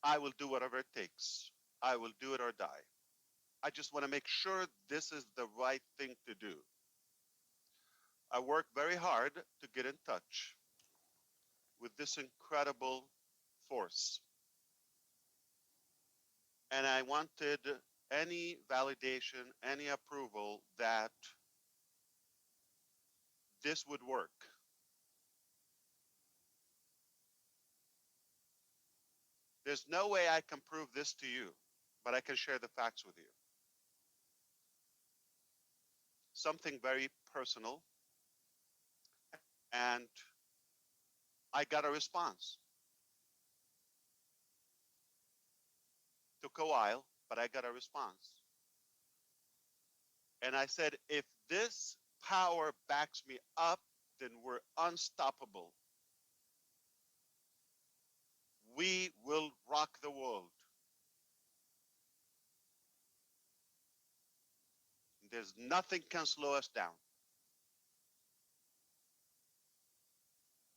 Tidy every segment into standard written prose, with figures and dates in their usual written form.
I will do whatever it takes. I will do it or die. I just want to make sure this is the right thing to do. I worked very hard to get in touch with this incredible force. And I wanted any validation, any approval that this would work. There's no way I can prove this to you, but I can share the facts with you. Something very personal. And I got a response. Took a while, but I got a response. And I said, if this power backs me up, then we're unstoppable. We will rock the world. There's nothing can slow us down.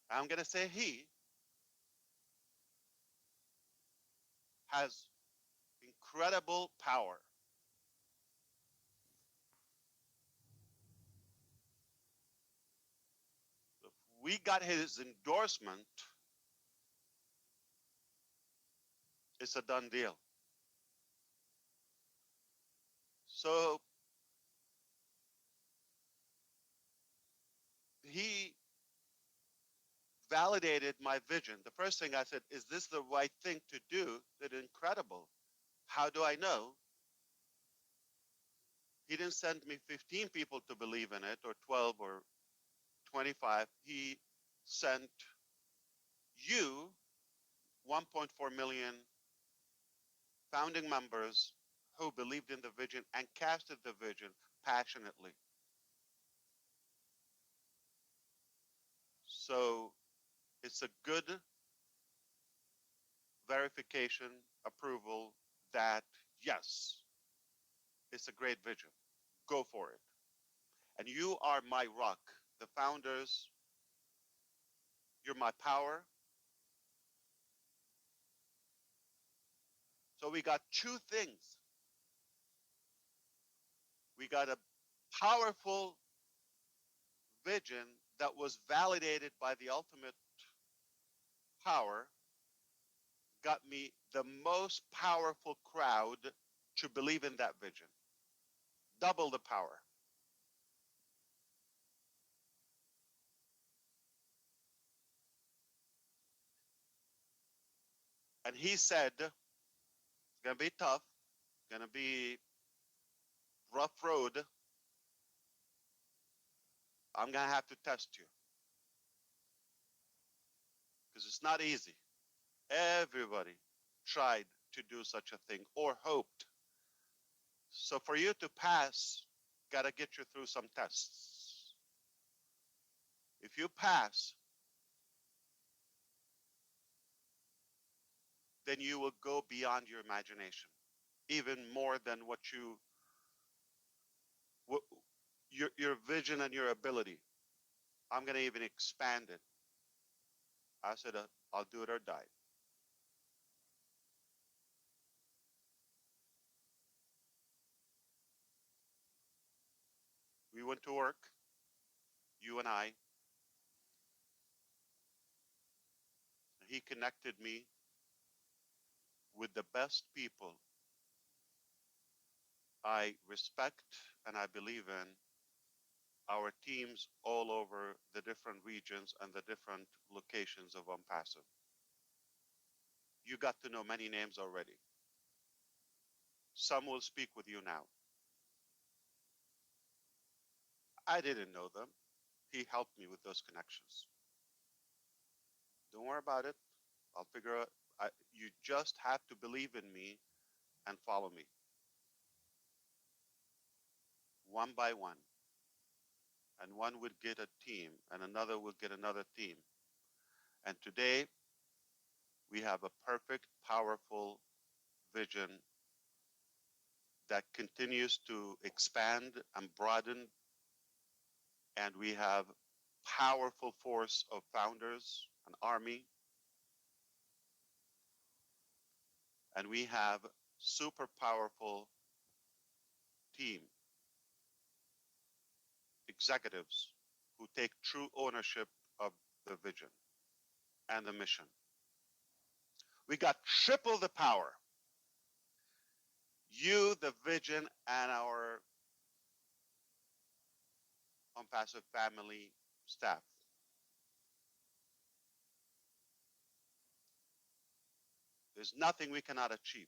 I'm going to say he has incredible power. If we got his endorsement, it's a done deal. So he validated my vision. The first thing I said, is this the right thing to do? That incredible. How do I know? He didn't send me 15 people to believe in it, or 12 or 25. He sent you 1.4 million founding members who believed in the vision and casted the vision passionately. So it's a good verification, approval that yes, it's a great vision. Go for it. And you are my rock. The founders, you're my power. So we got two things. We got a powerful vision that was validated by the ultimate power, got me the most powerful crowd to believe in that vision. Double the power. And he said, it's going to be tough, going to be rough road. I'm going to have to test you because it's not easy. Everybody tried to do such a thing or hoped. So for you to pass, got to get you through some tests. If you pass, then you will go beyond your imagination, even more than what your vision and your ability. I'm going to even expand it. I said, I'll do it or die. We went to work, you and I. He connected me with the best people I respect and I believe in, our teams all over the different regions and the different locations of Ampasso. You got to know many names already. Some will speak with you now. I didn't know them. He helped me with those connections. Don't worry about it. I'll figure out. You just have to believe in me and follow me one by one. And one would get a team, and another would get another team. And today, we have a perfect, powerful vision that continues to expand and broaden. And we have powerful force of founders, an army. And we have super powerful team executives who take true ownership of the vision and the mission. We got triple the power. You, the vision, and our OnPassive family staff. There's nothing we cannot achieve.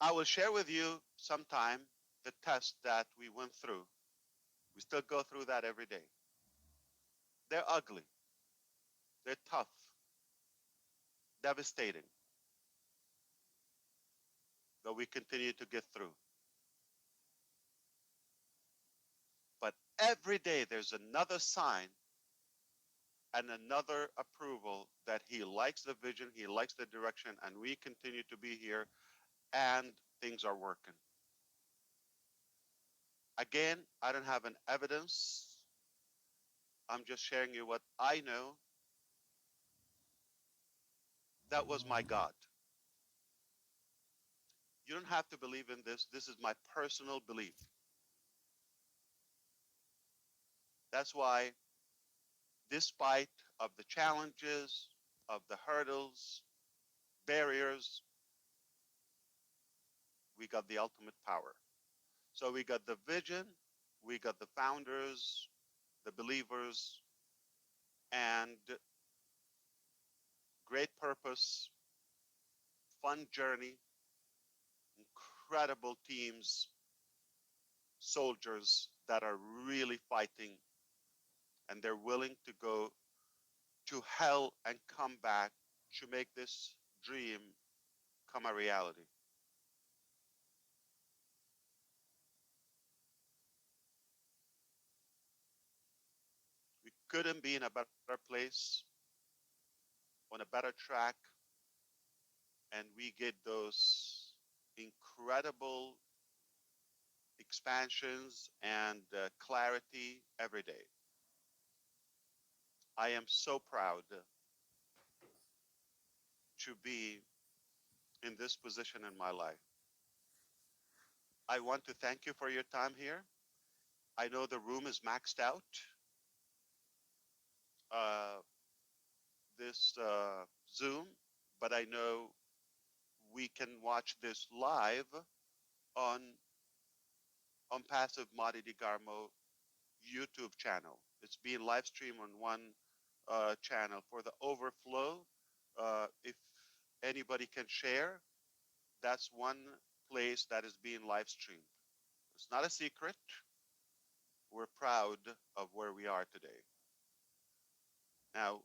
I will share with you sometime the test that we went through. We still go through that every day. They're ugly, they're tough, devastating, but we continue to get through. But every day there's another sign and another approval that he likes the vision, he likes the direction, and we continue to be here and things are working. Again, I don't have an evidence. I'm just sharing you what I know. That was my God. You don't have to believe in this. This is my personal belief. That's why, despite of the challenges, of the hurdles, barriers, we got the ultimate power. So we got the vision, we got the founders, the believers, and great purpose, fun journey, incredible teams, soldiers that are really fighting and they're willing to go to hell and come back to make this dream come a reality. We couldn't be in a better place, on a better track, and we get those incredible expansions and clarity every day. I am so proud to be in this position in my life. I want to thank you for your time here. I know the room is maxed out. Uh, this Zoom, but I know we can watch this live on Passive Madi Garmo YouTube channel. It's being live streamed on one channel. For the overflow, if anybody can share, that's one place that is being live streamed. It's not a secret. We're proud of where we are today. Now,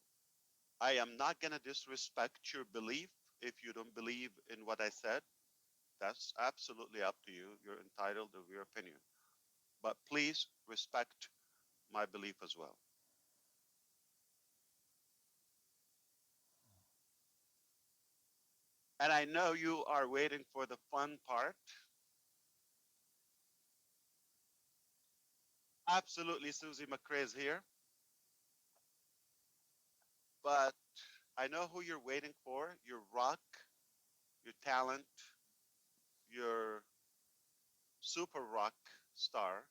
I am not going to disrespect your belief if you don't believe in what I said. That's absolutely up to you. You're entitled to your opinion. But please respect my belief as well. And I know you are waiting for the fun part. Absolutely, Susie McCrae is here. But I know who you're waiting for, your rock, your talent, your super rock star,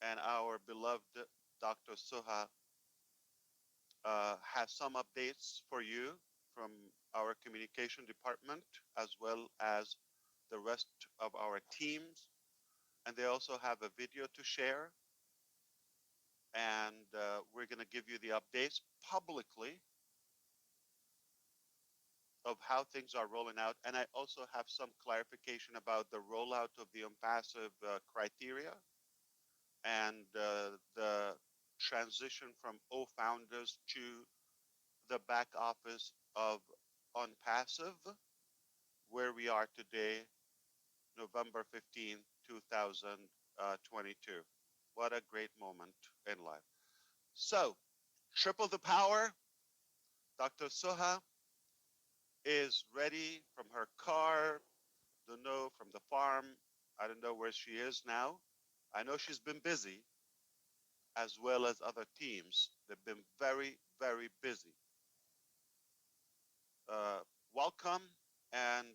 and our beloved Dr. Suha has some updates for you from our communication department as well as the rest of our teams. And they also have a video to share. And we're going to give you the updates publicly of how things are rolling out. And I also have some clarification about the rollout of the OnPassive criteria and the transition from O founders to the back office of OnPassive, where we are today, November 15th, 2022. What a great moment in life. So, triple the power. Dr. Suha is ready from her car, don't know, from the farm. I don't know where she is now. I know she's been busy. as well as other teams. They've been very, very busy. Uh, Welcome, and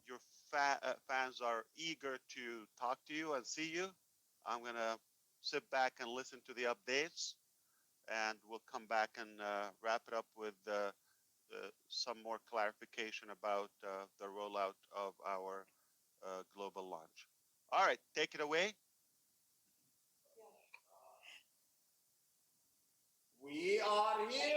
your fans are eager to talk to you and see you. I'm going to sit back and listen to the updates, and we'll come back and wrap it up with some more clarification about the rollout of our global launch. All right, take it away. We are here.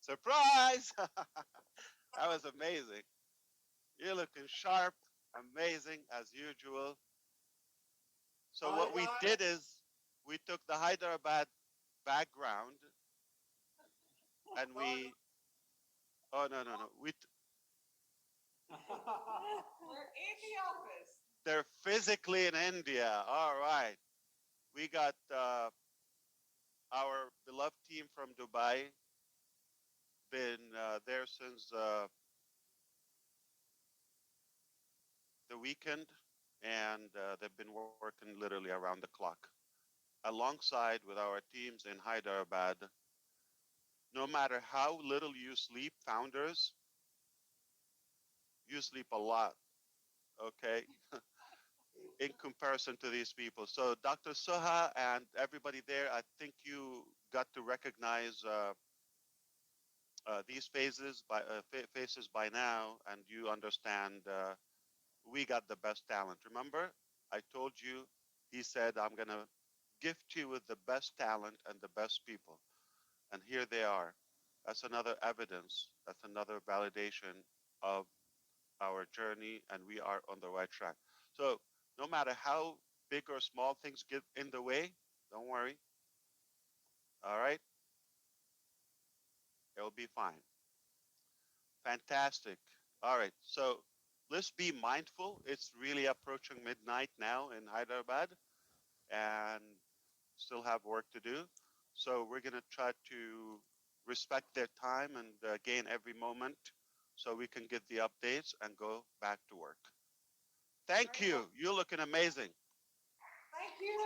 Surprise! That was amazing. You're looking sharp, amazing as usual. So Hi, what we guys. did is we took the Hyderabad background and we oh no we We're in the office. they're physically in India. All right, we got our beloved team from Dubai, been there since the weekend, and they've been working literally around the clock alongside with our teams in Hyderabad. No matter how little you sleep, founders, you sleep a lot, okay, in comparison to these people. So, Dr. Soha and everybody there, I think you got to recognize these faces by now, and you understand we got the best talent. Remember, I told you, he said, I'm going to gift you with the best talent and the best people. And here they are. That's another evidence. That's another validation of our journey, and we are on the right track. So, no matter how big or small things get in the way, don't worry. All right, it'll be fine. Fantastic. All right, so let's be mindful. It's really approaching midnight now in Hyderabad, and still have work to do. So we're going to try to respect their time and gain every moment so we can get the updates and go back to work. Thank you. You're looking amazing. Thank you.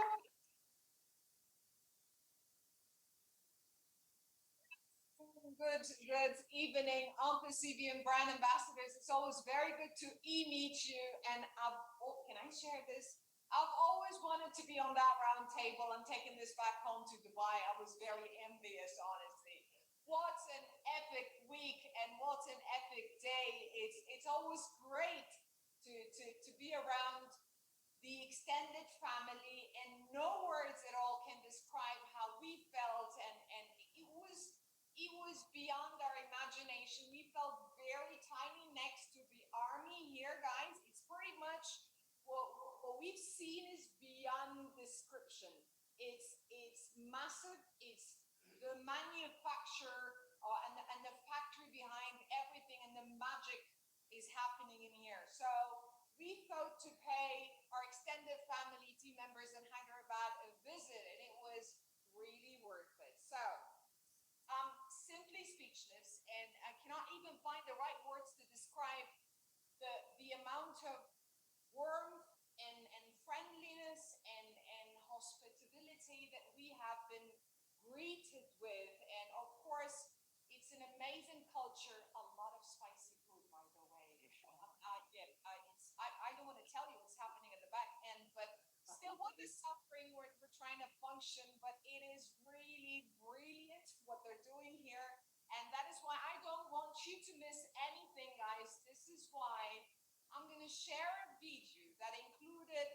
Good evening, Uncle CB and brand ambassadors. It's always very good to meet you. And can I share this? I've always wanted to be on that round table. I'm taking this back home to Dubai. I was very envious, honestly. What an epic week and what an epic day. It's always great to be around the extended family, and no words at all can describe how we felt, and it was beyond our imagination. We felt very tiny next to the army here, guys. It's pretty much what we've seen is beyond description. It's massive. It's the manufacture and the factory behind everything, and the magic is happening in here. So we thought to pay our extended family team members in Hyderabad a visit, and it was really worth it. So I'm simply speechless, and I cannot even find the right words to describe the amount of warmth and friendliness and hospitality that we have been greeted with. And of course, it's an amazing culture, a lot of spicy food, by the way. I don't want to tell you what's happening at the back end, but still with the suffering, we're trying to function, but it is really brilliant what they're doing here. And that is why I don't want you to miss anything, guys. This is why I'm going to share a video that included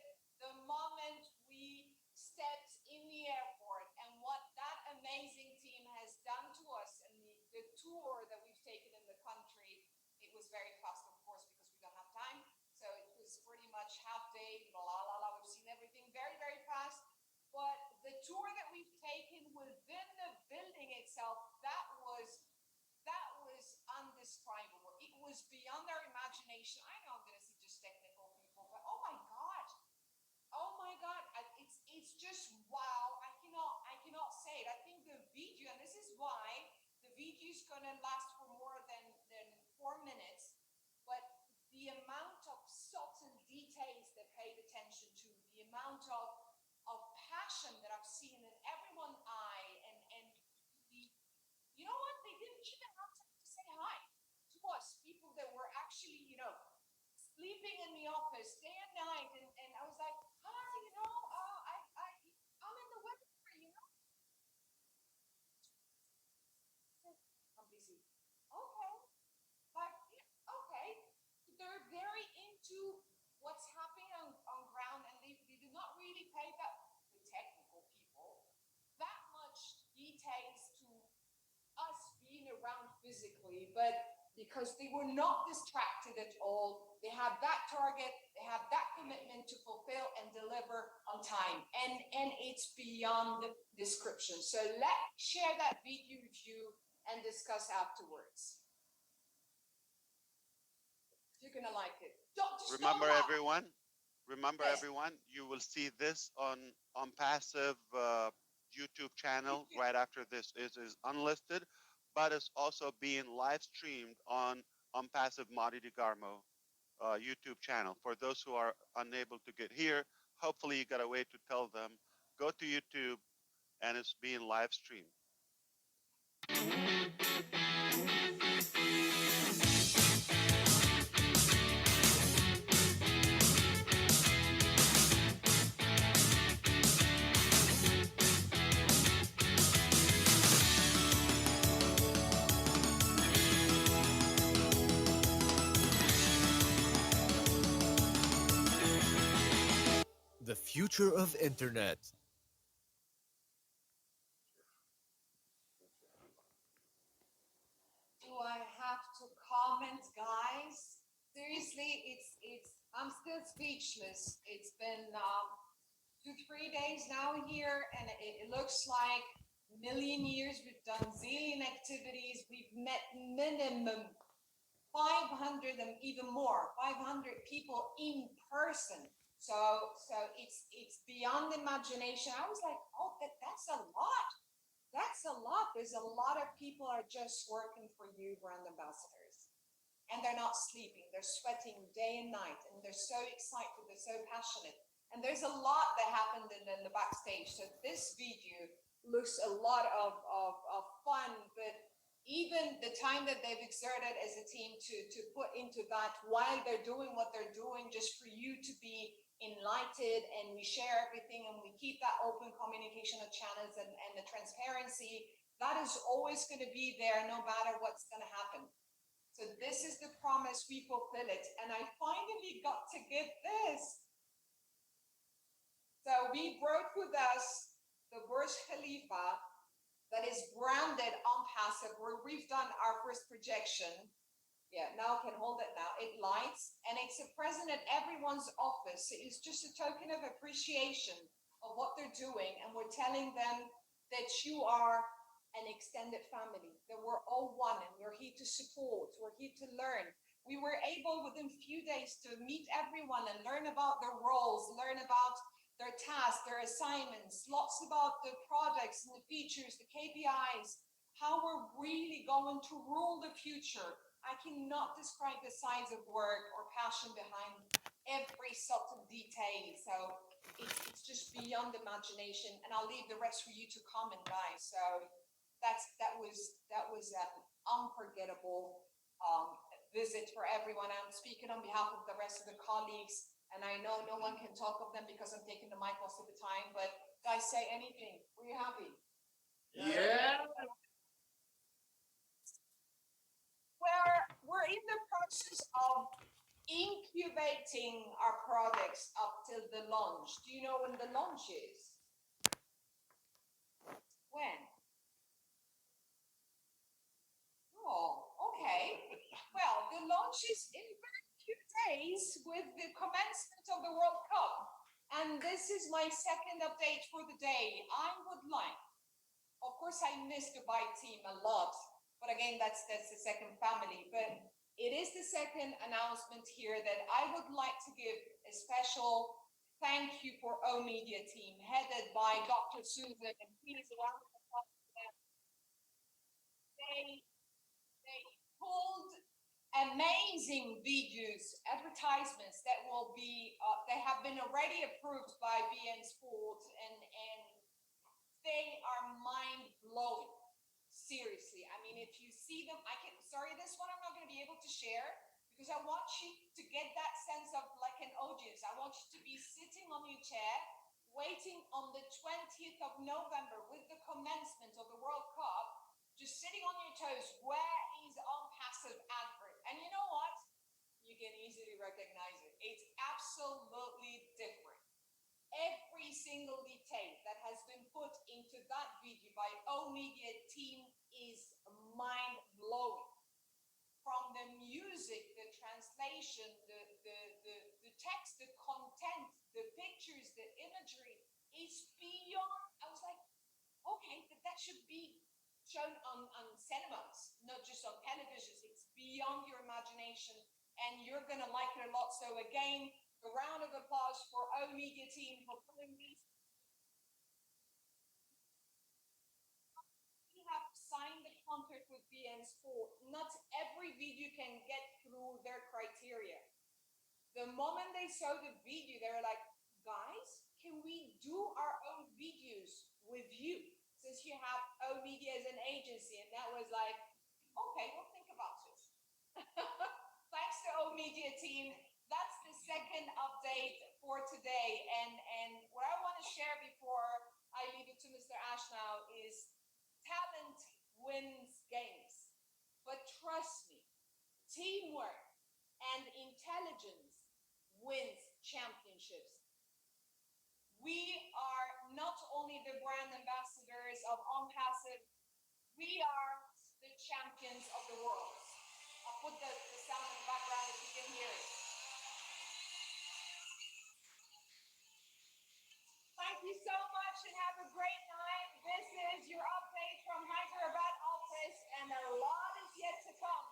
the moment we stepped in the airport and what that amazing team has done to us, and the tour that we've taken in the country. It was very fast, of course, because we don't have time. So it was pretty much half day, la la la. We've seen everything very, very fast. But the tour that we've taken within the building itself, that was undescribable. It was beyond our imagination. I know I'm going to see just technical people, but oh my god, it's just wow. I cannot say it. I think the video, and this is why the video is going to last for more than 4 minutes, but sleeping in the office day and night, and I was like, I'm in the weather, you know. I'm busy. Okay, but yeah, okay. They're very into what's happening on ground, and they do not really pay that the technical people that much details to us being around physically, but because they were not distracted at all, they have that target, they have that commitment to fulfill and deliver on time, and it's beyond description. So let's share that video with you and discuss afterwards. You're gonna like it. Remember, don't laugh. everyone. Remember, Yes. everyone. You will see this on Passive YouTube channel right after this is unlisted, but it's also being live streamed on Passive Madi DeGarmo YouTube channel. For those who are unable to get here, hopefully you got a way to tell them go to YouTube, and it's being live streamed. The future of internet. Do I have to comment, guys? Seriously, I'm still speechless. It's been 2, 3 days now here, and it looks like a million years. We've done zillion activities. We've met minimum 500 and even more, 500 people in person. So it's beyond imagination. I was like, oh, that's a lot. That's a lot. There's a lot of people are just working for you, brand ambassadors. And they're not sleeping. They're sweating day and night. And they're so excited. They're so passionate. And there's a lot that happened in the backstage. So this video looks a lot of fun, but even the time that they've exerted as a team to put into that while they're doing what they're doing, just for you to be enlightened, and we share everything and we keep that open communication of channels and the transparency, that is always going to be there no matter what's going to happen. So this is the promise, we fulfill it. And I finally got to get this. So we brought with us the Burj Khalifa that is branded on Passive, where we've done our first projection. Yeah, now I can hold it now. It lights, and it's present at everyone's office. It's just a token of appreciation of what they're doing, and we're telling them that you are an extended family, that we're all one, and we're here to support, we're here to learn. We were able within a few days to meet everyone and learn about their roles, learn about their tasks, their assignments, lots about the projects and the features, the KPIs, how we're really going to rule the future. I cannot describe the size of work or passion behind every subtle detail. So it's just beyond imagination. And I'll leave the rest for you to comment, guys. So that was an unforgettable visit for everyone. I'm speaking on behalf of the rest of the colleagues, and I know no one can talk of them because I'm taking the mic most of the time. But guys, say anything. Were you happy? Yeah. We're in the process of incubating our products up till the launch. Do you know when the launch is? When? Oh, okay. Well, the launch is in very few days with the commencement of the World Cup. And this is my second update for the day. I would like, of course, I miss Dubai team a lot, but again, that's the second family. But it is the second announcement here that I would like to give a special thank you for O Media team, headed by Dr. Susan, and please round of applause for them. They pulled amazing videos, advertisements that will be, they have been already approved by BN Sport, and they are mind blowing. Seriously, I mean, if you see them, sorry, this one I'm not going to be able to share because I want you to get that sense of like an audience. I want you to be sitting on your chair, waiting on the 20th of November with the commencement of the World Cup, just sitting on your toes. Where is On Passive advert? And you know what? You can easily recognize it. It's absolutely different. Every single detail that has been put into that video by O Media team is mind blowing. From the music, the translation, the text, the content, the pictures, the imagery, it's beyond. I was like, okay, that should be shown on cinemas, not just on televisions. It's beyond your imagination, and you're gonna like it a lot. So again, a round of applause for O Media team for pulling these. We have signed the contract with BN Sport. Not every video can get through their criteria. The moment they saw the video, they were like, guys, can we do our own videos with you? Since you have O Media as an agency. And that was like, okay, we'll think about it. Thanks to O Media team. That's the second update for today. And what I want to share before I leave it to Mr. Ash now is talent wins games. But trust me, teamwork and intelligence wins championships. We are not only the brand ambassadors of On Passive, we are the champions of the world. I'll put the sound in the background if you can hear it. Thank you so much and have a great night. This is your update from Hyderabad office, and a lot is yet to come.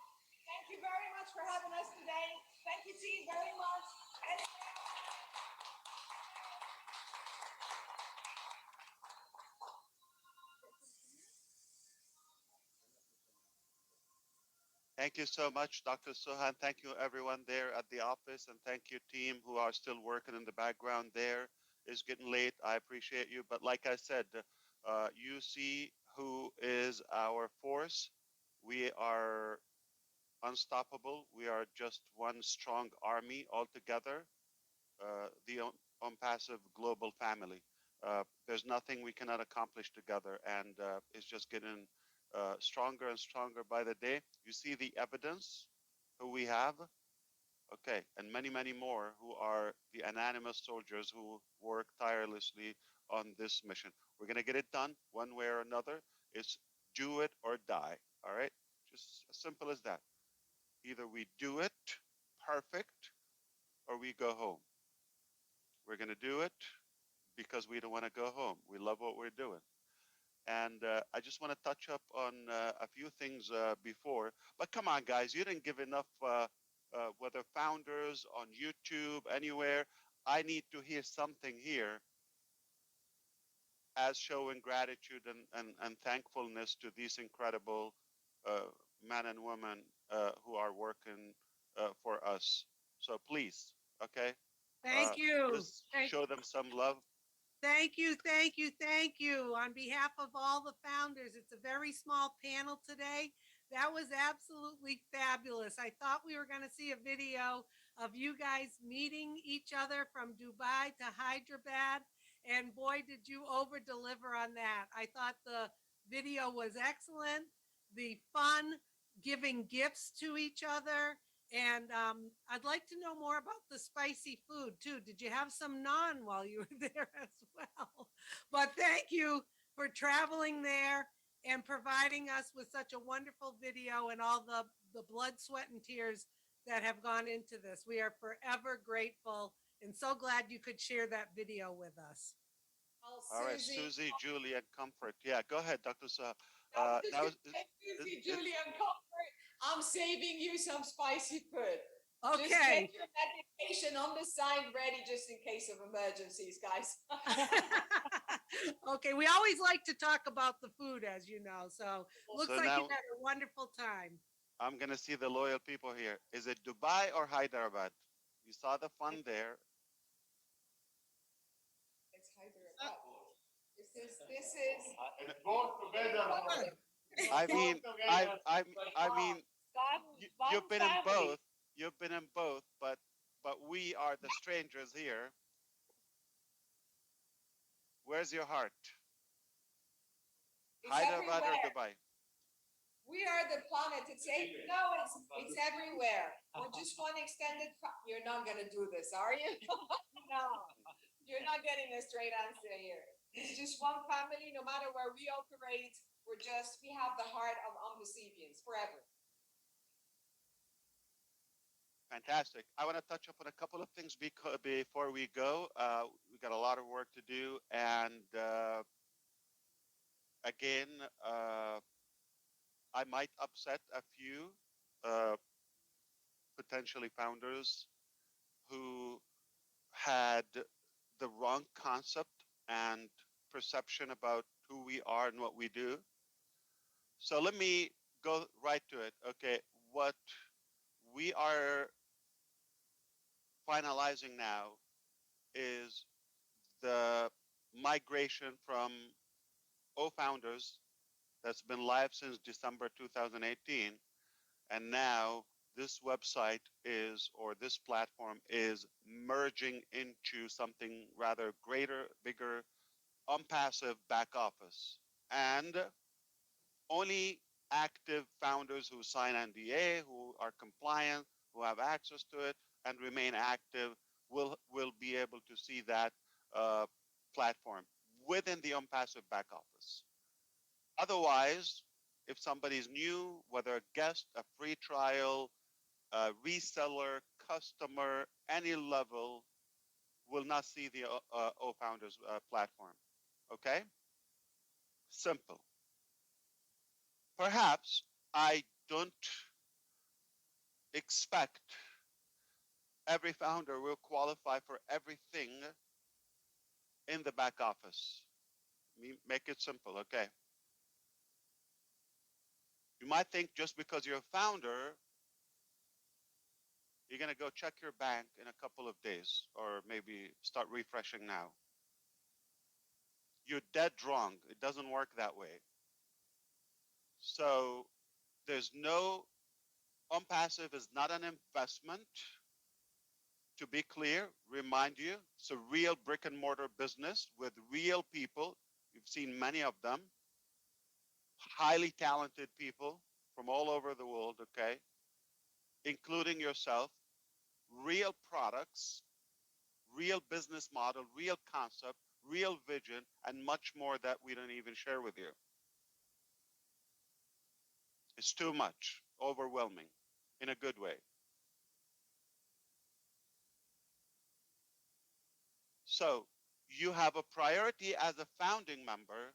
Thank you very much for having us today. Thank you, team, very much. And Thank you so much, Dr. Sohan. Thank you, everyone there at the office, and thank you, team, who are still working in the background there. It's getting late. I appreciate you. But like I said, you see who is our force. We are unstoppable. We are just one strong army all together, the OnPassive global family. There's nothing we cannot accomplish together, and it's just getting stronger and stronger by the day. You see the evidence who we have, okay, and many, many more who are the anonymous soldiers who work tirelessly on this mission. We're gonna get it done one way or another. It's do it or die. All right, just as simple as that. Either we do it perfect or we go home. We're gonna do it because we don't want to go home. We love what we're doing. And I just want to touch up on a few things before. But come on, guys, you didn't give enough, whether founders on YouTube, anywhere. I need to hear something here as showing gratitude and thankfulness to these incredible men and women who are working for us. So please, okay? Thank you. Just show them some love. Thank you, thank you, thank you. On behalf of all the founders, it's a very small panel today. That was absolutely fabulous. I thought we were going to see a video of you guys meeting each other from Dubai to Hyderabad. And boy, did you over deliver on that. I thought the video was excellent. The fun, giving gifts to each other. And I'd like to know more about the spicy food too. Did you have some naan while you were there as well? But thank you for traveling there and providing us with such a wonderful video and all the blood, sweat, and tears that have gone into this. We are forever grateful and so glad you could share that video with us. All right, Susie, Julie, and Comfort. Yeah, go ahead, Dr. Suha. Susie, Julie, and Comfort, I'm saving you some spicy food. Okay. Just get your medication on the side ready just in case of emergencies, guys. Okay, we always like to talk about the food, as you know. So looks like now, you had a wonderful time. I'm gonna see the loyal people here. Is it Dubai or Hyderabad? You saw the fun there. It's Hyderabad. This is. It's both together. I mean, you've been in both. You've been in both, but we are the strangers here. Where's your heart? It's Hyderabad or everywhere. Dubai? We are the planet. No, it's everywhere. We're just one extended. You're not gonna do this, are you? No, you're not getting a straight answer here. It's just one family. No matter where we operate, we have the heart of Ombasivians forever. Fantastic. I want to touch upon a couple of things before we go. We got a lot of work to do, and again, I might upset a few uh, potentially founders who had the wrong concept and perception about who we are and what we do. So let me go right to it. Okay, what we are finalizing now is the migration from O-Founders that's been live since December 2018. And now this website is, or this platform is merging into something rather greater, bigger, unpassive back office. And only active founders who sign NDA, who are compliant, who have access to it, and remain active will be able to see that uh, platform within the unpassive back office. Otherwise, if somebody's new, whether a guest, a free trial, a reseller, customer, any level, will not see the O-Founders platform. Okay? Simple. Perhaps I don't expect every founder will qualify for everything in the back office. Make it simple, okay? You might think just because you're a founder, you're going to go check your bank in a couple of days or maybe start refreshing now. You're dead wrong. It doesn't work that way. So there's no, unpassive is not an investment. To be clear, remind you, it's a real brick and mortar business with real people. You've seen many of them, highly talented people from all over the world, okay, including yourself, real products, real business model, real concept, real vision, and much more that we don't even share with you. It's too much, overwhelming in a good way. So you have a priority as a founding member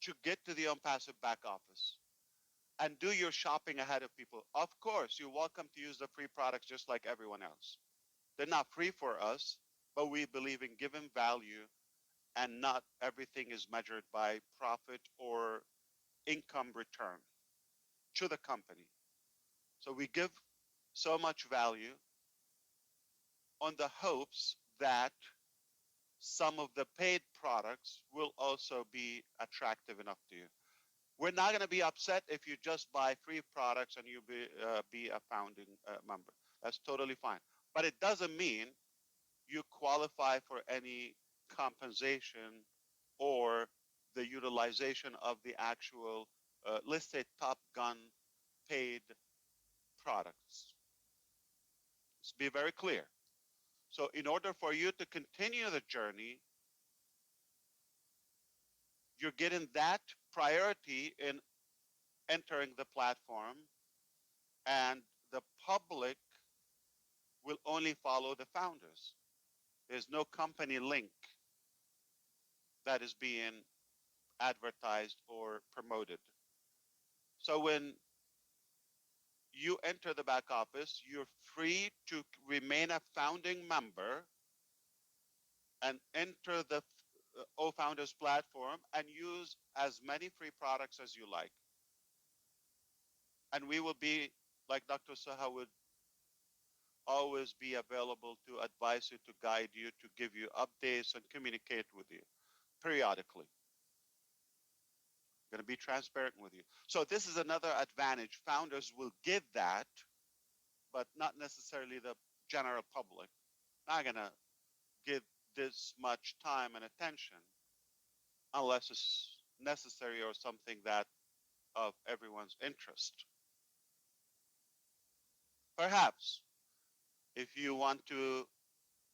to get to the unpassive back office and do your shopping ahead of people. Of course, you're welcome to use the free products just like everyone else. They're not free for us, but we believe in giving value, and not everything is measured by profit or income return to the company. So we give so much value on the hopes that some of the paid products will also be attractive enough to you. We're not going to be upset if you just buy free products and you be a founding member. That's totally fine. But it doesn't mean you qualify for any compensation or the utilization of the actual, let's say, Top Gun paid products. Let's be very clear. So in order for you to continue the journey, you're getting that priority in entering the platform, and the public will only follow the founders. There's no company link that is being advertised or promoted. So when you enter the back office, you're free to remain a founding member and enter the O-Founders platform and use as many free products as you like. And we will be, like Dr. Saha would always be available to advise you, to guide you, to give you updates and communicate with you periodically. Going to be transparent with you. So this is another advantage. Founders will get that but not necessarily the general public, not gonna give this much time and attention unless it's necessary or something that of everyone's interest. Perhaps if you want to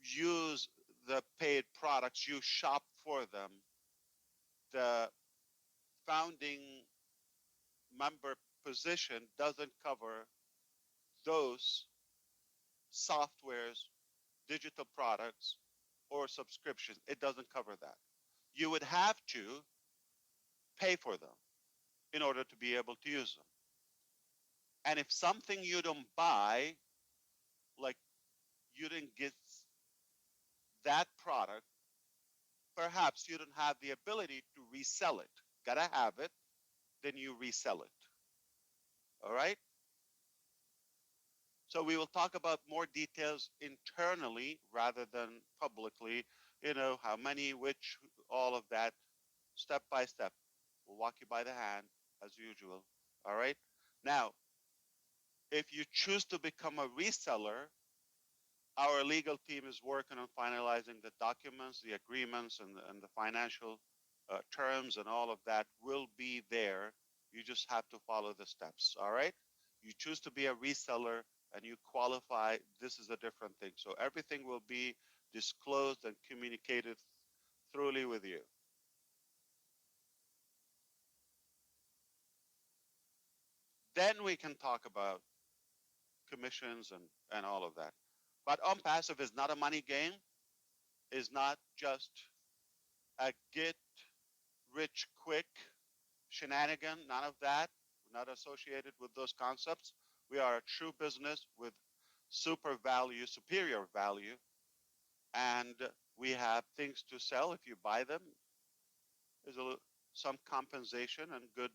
use the paid products, you shop for them. The founding member position doesn't cover those softwares, digital products, or subscriptions. It doesn't cover that. You would have to pay for them in order to be able to use them. And if something you don't buy, like you didn't get that product, perhaps you don't have the ability to resell it. Gotta have it, then you resell it. All right? So we will talk about more details internally rather than publicly, how many, which, all of that, step by step. We'll walk you by the hand as usual. All right? Now, if you choose to become a reseller, our legal team is working on finalizing the documents, the agreements, and the financial terms, and all of that will be there. You just have to follow the steps. All right? You choose to be a reseller and you qualify, this is a different thing. So everything will be disclosed and communicated thoroughly with you. Then we can talk about commissions and all of that. But OnPassive is not a money game, is not just a get rich quick shenanigan, none of that. We're not associated with those concepts. We are a true business with super value, superior value, and we have things to sell. If you buy them, there's some compensation and good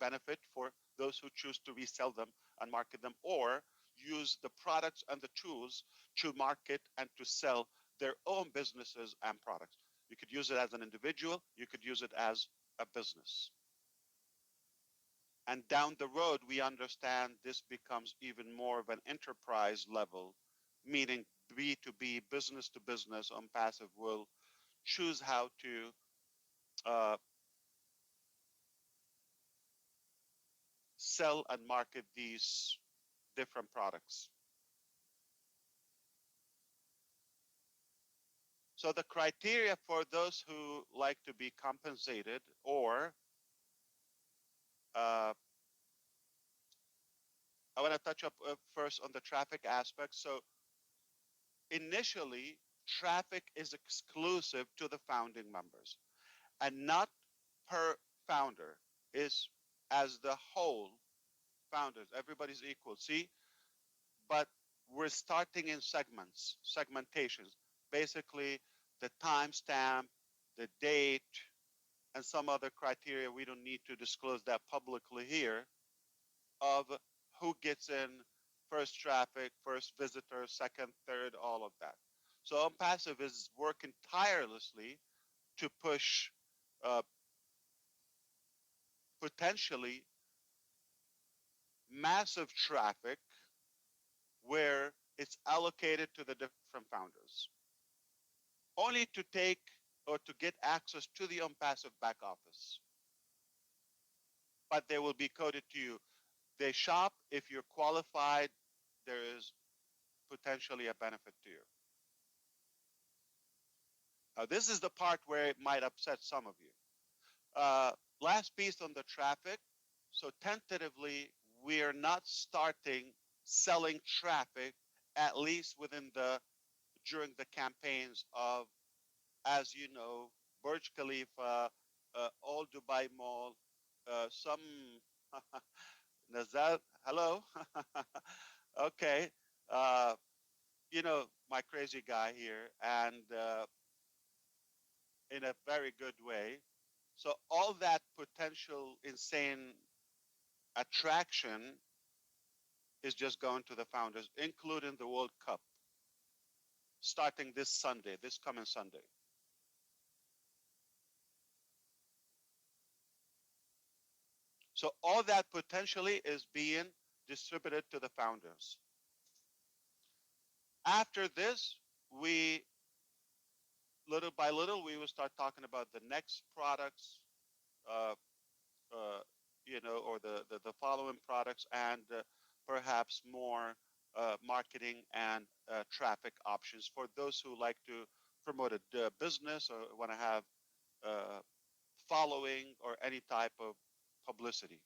benefit for those who choose to resell them and market them, or use the products and the tools to market and to sell their own businesses and products. You could use it as an individual, you could use it as a business. And down the road, we understand this becomes even more of an enterprise level, meaning B2B, business to business. OnPassive will choose how to sell and market these different products. So the criteria for those who like to be compensated, or I want to touch up first on the traffic aspect. So initially, traffic is exclusive to the founding members and not per founder, is as the whole founders. Everybody's equal. See, but we're starting in segments, segmentations. Basically, the timestamp, the date, and some other criteria. We don't need to disclose that publicly here, of who gets in first traffic, first visitor, second, third, all of that. So OnPassive is working tirelessly to push potentially massive traffic where it's allocated to the different founders, only to take or to get access to the OnPassive back office. But they will be coded to you. They shop. If you're qualified, there is potentially a benefit to you. Now, this is the part where it might upset some of you. Last piece on the traffic. So tentatively, we are not starting selling traffic, at least during the campaigns of, as you know, Burj Khalifa, Old Dubai Mall, some Nazal, hello. Okay. My crazy guy here, and in a very good way. So all that potential insane attraction is just going to the founders, including the World Cup, starting this coming Sunday. So all that potentially is being distributed to the founders. After this, we little by little we will start talking about the next products, uh, uh, or the following products, and perhaps more marketing and traffic options for those who like to promote a business or want to have uh, following or any type of publicity.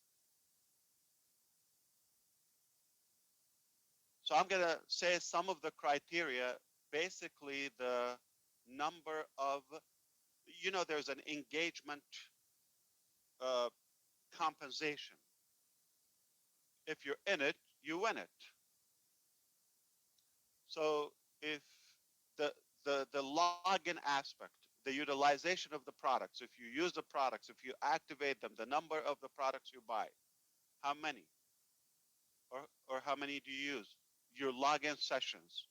So I'm going to say some of the criteria, basically the number of, there's an engagement uh, compensation. If you're in it, you win it. So if the the login aspect, the utilization of the products, if you use the products, if you activate them, the number of the products you buy, how many, or how many do you use? Your login sessions,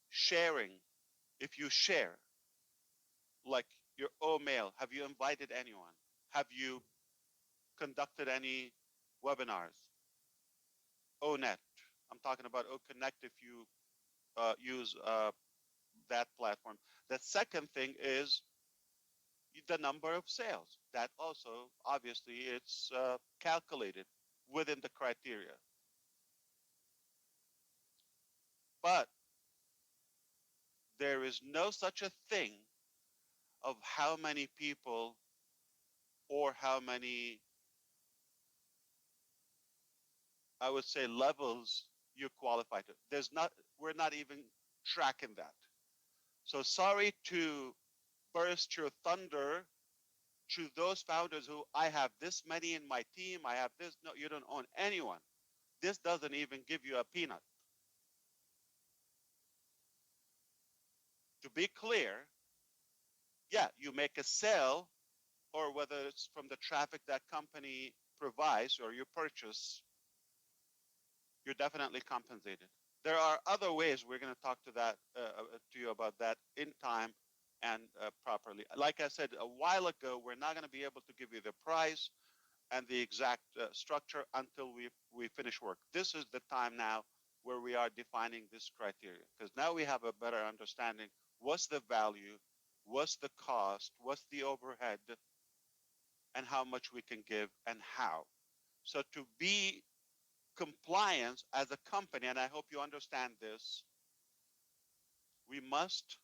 sharing. If you share, like your mail, have you invited anyone? Have you conducted any webinars? ONet. I'm talking about OConnect if you use that platform. The second thing is the number of sales. That also, obviously, it's calculated within the criteria. But there is no such a thing of how many people or how many, I would say, levels you qualify to. We're not even tracking that. So sorry to burst your thunder to those founders who I have this many in my team, I have this. No, you don't own anyone. This doesn't even give you a peanut. To be clear, yeah, you make a sale, or whether it's from the traffic that company provides or you purchase, you're definitely compensated. There are other ways we're going to talk to you about that in time and properly. Like I said a while ago, we're not going to be able to give you the price and the exact structure until we finish work. This is the time now where we are defining this criteria, because now we have a better understanding. What's the value? What's the cost? What's the overhead? And how much we can give and how. So to be compliant as a company, and I hope you understand this, we must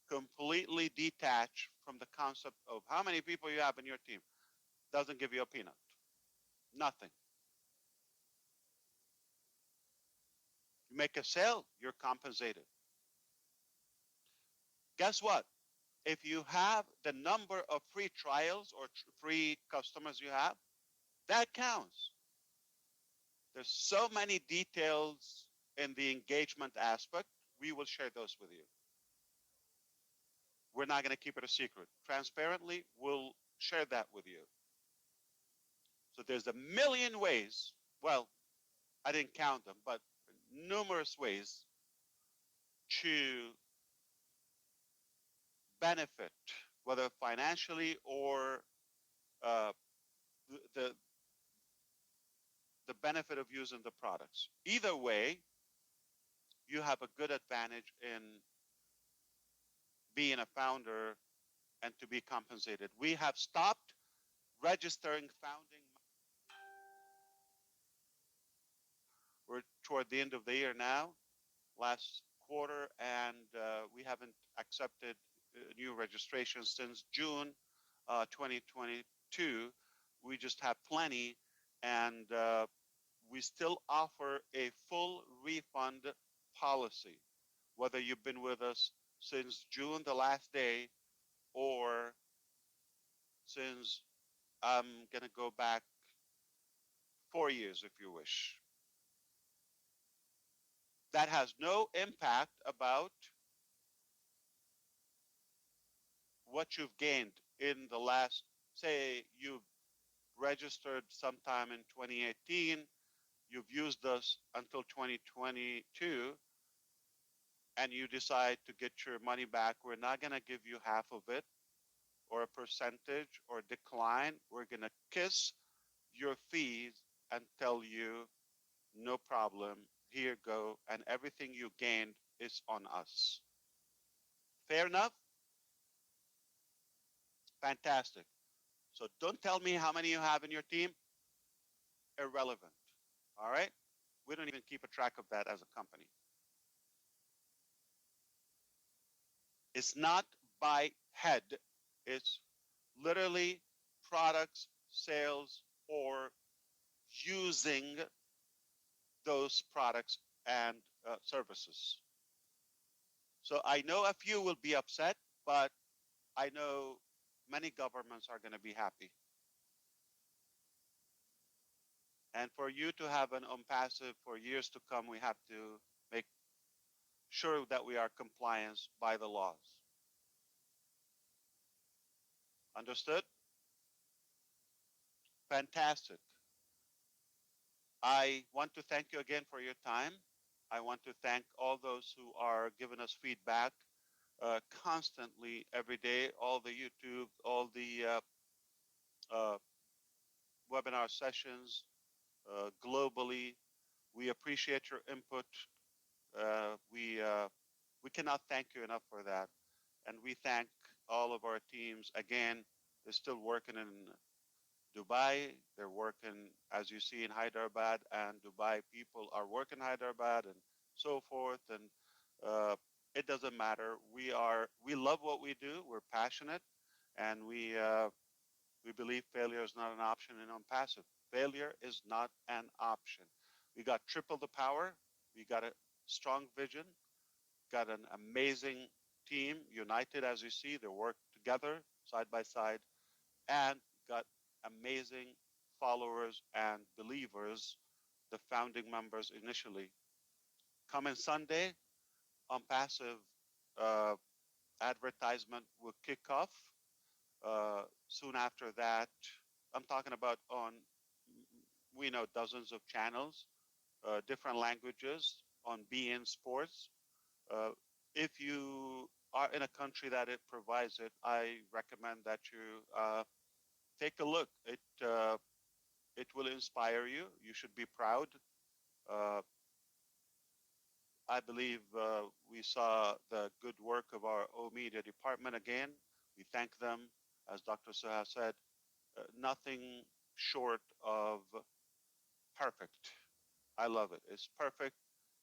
completely detach from the concept of how many people you have in your team. Doesn't give you a peanut. Nothing. You make a sale, you're compensated. Guess what? If you have the number of free trials or free customers you have, that counts. There's so many details in the engagement aspect. We will share those with you. We're not going to keep it a secret. Transparently, we'll share that with you. So there's a million ways. Well, I didn't count them, but numerous ways to benefit, whether financially or uh, the the benefit of using the products. Either way, you have a good advantage in being a founder and to be compensated. We have stopped registering founding. We're toward the end of the year now, last quarter, and we haven't accepted new registrations since June 2022. We just have plenty, and we still offer a full refund policy, whether you've been with us since June, the last day, or since I'm going to go back 4 years if you wish. That has no impact about what you've gained in the last, say, you've registered sometime in 2018, you've used us until 2022, and you decide to get your money back. We're not going to give you half of it. or a percentage or decline, we're going to kiss your fees and tell you, no problem, here go, and everything you gained is on us. Fair enough? Fantastic. So don't tell me how many you have in your team. Irrelevant. All right? We don't even keep a track of that as a company. It's not by head. It's literally products, sales, or using those products and services. So I know a few will be upset, but I know many governments are going to be happy. And for you to have an OMPASIV for years to come, we have to make sure that we are compliant by the laws. Understood? Fantastic. I want to thank you again for your time. I want to thank all those who are giving us feedback constantly every day, all the YouTube, all the uh, webinar sessions globally. We appreciate your input. We cannot thank you enough for that. And we thank all of our teams. Again, they're still working in Dubai. They're working, as you see, in Hyderabad, and Dubai people are working in Hyderabad and so forth. And it doesn't matter. We love what we do. We're passionate, and we believe failure is not an option in OMPASIV. Failure is not an option. We got triple the power. We got a strong vision. Got an amazing team, united as you see. They work together side by side, and got amazing followers and believers, the founding members initially. Coming Sunday, OMPASIV advertisement will kick off. Soon after that, I'm talking about on, we know, dozens of channels, different languages on beIN Sports. Uh, if you are in a country that it provides it, I recommend that you take a look. It will inspire you. You should be proud. Uh, I believe we saw the good work of our O Media department again. We thank them, as Dr. Suha said, nothing short of perfect. I love it. It's perfect.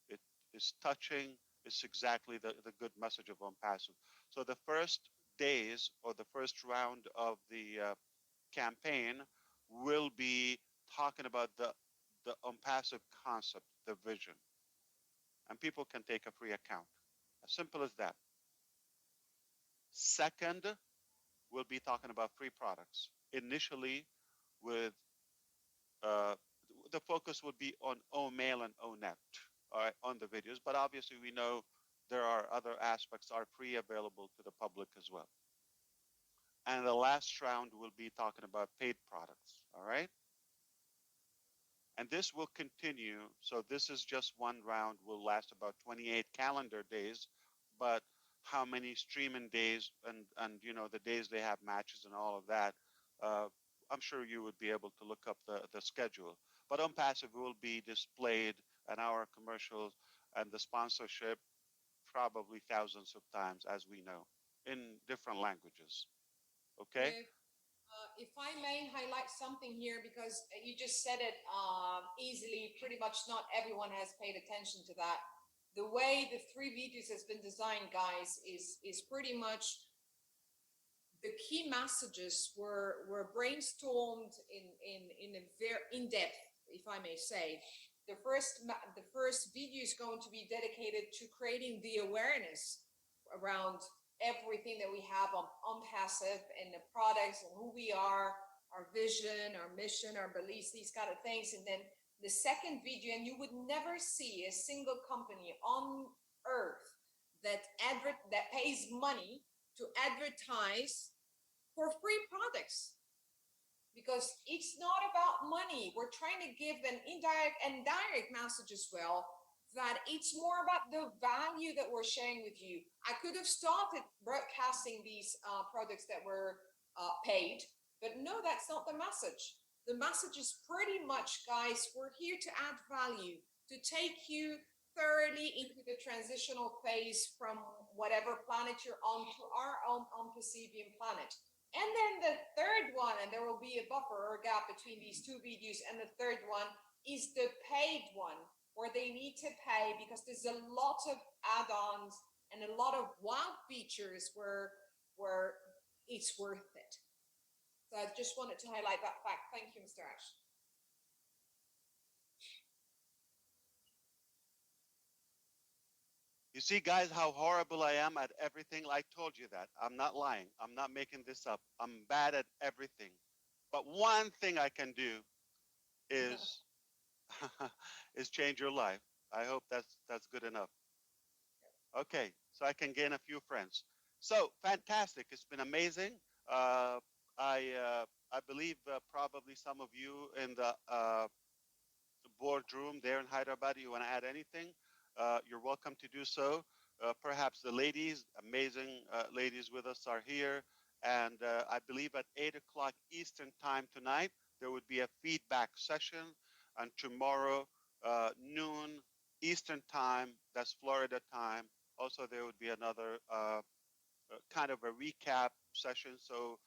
It is touching. It's exactly the good message of OMPASIV. So the first days or the first round of the campaign will be talking about the OMPASIV concept, the vision. And people can take a free account. As simple as that. Second, we'll be talking about free products. Initially, with uh, the focus would be on OMail and ONet, all right, on the videos. But obviously, we know there are other aspects are free available to the public as well. And the last round will be talking about paid products, all right? And this will continue. So this is just one round, will last about 28 calendar days, but how many streaming days and you know the days they have matches and all of that, I'm sure you would be able to look up the schedule. But OMPASIV will be displayed, and our commercials and the sponsorship probably thousands of times, as we know, in different languages. Okay? If I may highlight something here, because you just said it easily, pretty much not everyone has paid attention to that. The way the 3 videos has been designed, guys, is pretty much the key messages were brainstormed in a very in-depth, if I may say. The first video is going to be dedicated to creating the awareness around everything that we have on passive and the products and who we are, our vision, our mission, our beliefs, these kind of things. And then the second video, and you would never see a single company on earth that pays money to advertise for free products, because it's not about money. We're trying to give an indirect and direct message as well, that it's more about the value that we're sharing with you. I could have started broadcasting these products that we're paid. But no, that's not the message. The message is pretty much, guys, we're here to add value, to take you thoroughly into the transitional phase from whatever planet you're on to our own Percevian planet. And then the third one, and there will be a buffer or a gap between these two videos, and the third one is the paid one, where they need to pay because there's a lot of add-ons and a lot of wow features where it's worth it. So I just wanted to highlight that fact. Thank you, Mr. Ash. You see, guys, how horrible I am at everything? I told you that. I'm not lying. I'm not making this up. I'm bad at everything. But one thing I can do is is change your life. I hope that's good enough. Okay, so I can gain a few friends. So fantastic! It's been amazing. Uh, I believe probably some of you in the boardroom there in Hyderabad, you want to add anything? You're welcome to do so. Perhaps the ladies, amazing ladies with us, are here. And I believe at 8 o'clock Eastern time tonight, there would be a feedback session. And tomorrow, noon Eastern time, that's Florida time. Also, there would be another kind of a recap session. So,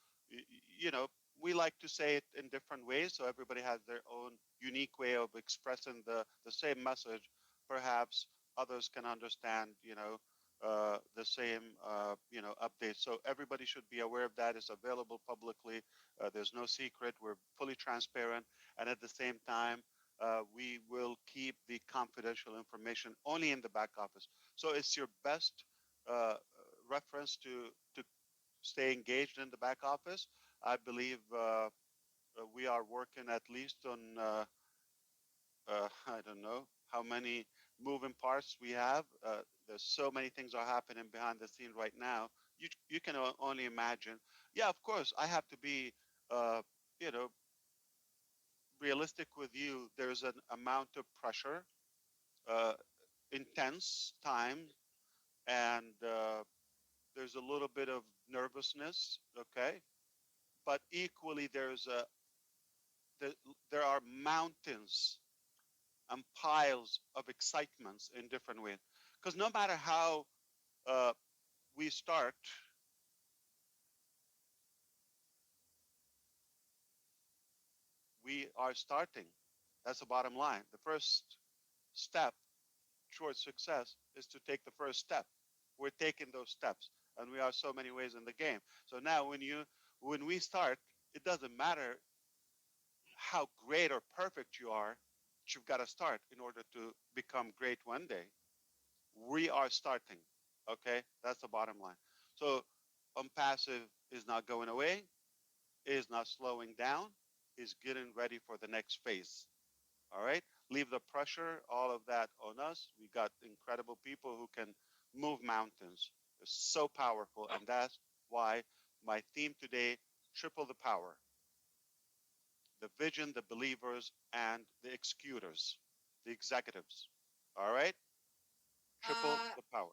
you know, we like to say it in different ways. So everybody has their own unique way of expressing the same message. Perhaps others can understand, the same, updates. So everybody should be aware of that. It's available publicly. There's no secret. We're fully transparent. And at the same time, we will keep the confidential information only in the back office. So it's your best uh, reference to stay engaged in the back office. I believe we are working at least on I don't know how many moving parts we have. There's so many things are happening behind the scene right now. You can only imagine. Yeah, of course, I have to be uh, you know realistic with you. There's an amount of pressure, uh, intense time, and there's a little bit of nervousness. Okay, but equally there, there are mountains and piles of excitements in different ways. Because no matter how uh, we start, we are starting. That's the bottom line. The first step towards success is to take the first step. We're taking those steps, and we are so many ways in the game. So now, when we start, it doesn't matter how great or perfect you are. You've got to start in order to become great one day. We are starting. Okay, that's the bottom line. So passive is not going away, is not slowing down, is getting ready for the next phase. All right, leave the pressure, all of that on us. We got incredible people who can move mountains. It's so powerful, and that's why my theme today: triple the power, the vision, the believers, and the executors, the executives. All right, triple the power.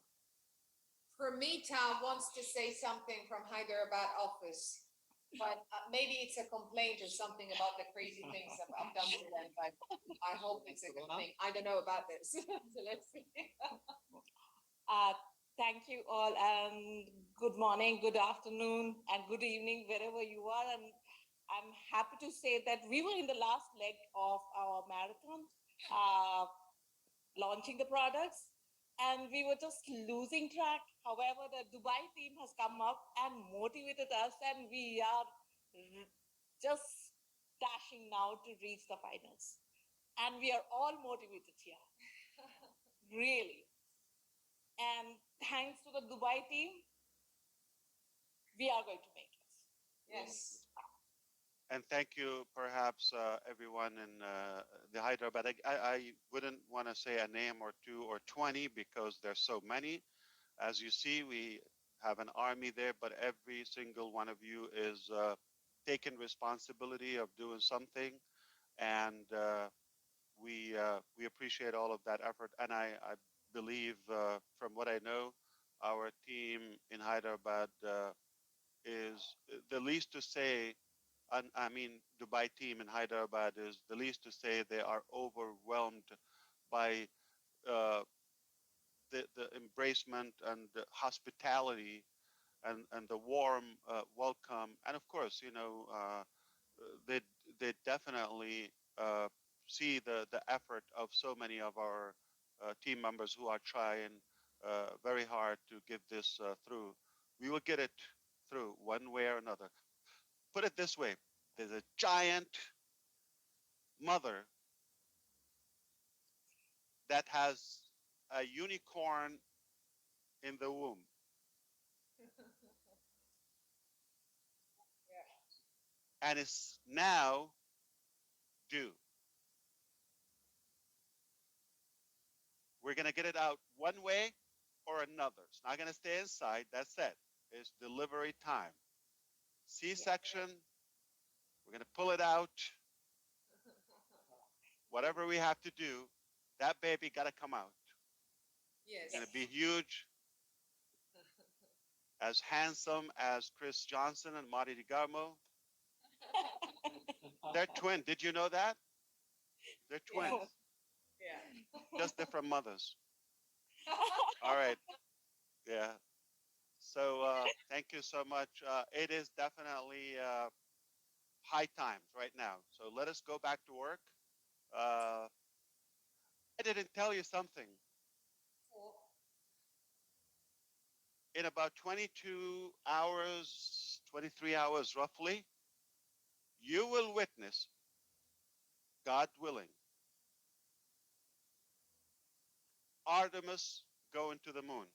Permita wants to say something from Hyderabad office, but maybe it's a complaint or something about the crazy things I've done to them, but I hope it's a good thing. I don't know about this. So let's see. Thank you all, and good morning, good afternoon, and good evening, wherever you are. And I'm happy to say that we were in the last leg of our marathon, launching the products, and we were just losing track. However, the Dubai team has come up and motivated us, and we are just dashing now to reach the finals. And we are all motivated here, really. And thanks to the Dubai team, we are going to make it. Yes. And thank you, perhaps everyone in the Hyderabad. I wouldn't want to say a name or two or 20 because there's so many. As you see, we have an army there, but every single one of you is taking responsibility of doing something, and we appreciate all of that effort. And I believe, from what I know, our team in Hyderabad is the least to say, I mean, Dubai team in Hyderabad is the least to say they are overwhelmed by the embracement and the hospitality and the warm welcome. And of course, they they definitely see the effort of so many of our team members who are trying very hard to get this through. We will get it through one way or another. Put it this way: there's a giant mother that has a unicorn in the womb, and it's now due. We're gonna get it out one way or another. It's not gonna stay inside. That's it. It's delivery time. C-section. We're gonna pull it out. Whatever we have to do, that baby gotta come out. It's Yes. gonna be huge, as handsome as Chris Johnson and Marty DeGarmo. They're twin. Did you know that? They're twins, Yeah. just different mothers. All right. Yeah. So thank you so much. It is definitely high times right now. So let us go back to work. I didn't tell you something. In about 22 hours, 23 hours roughly, you will witness, God willing, Artemis going to the moon.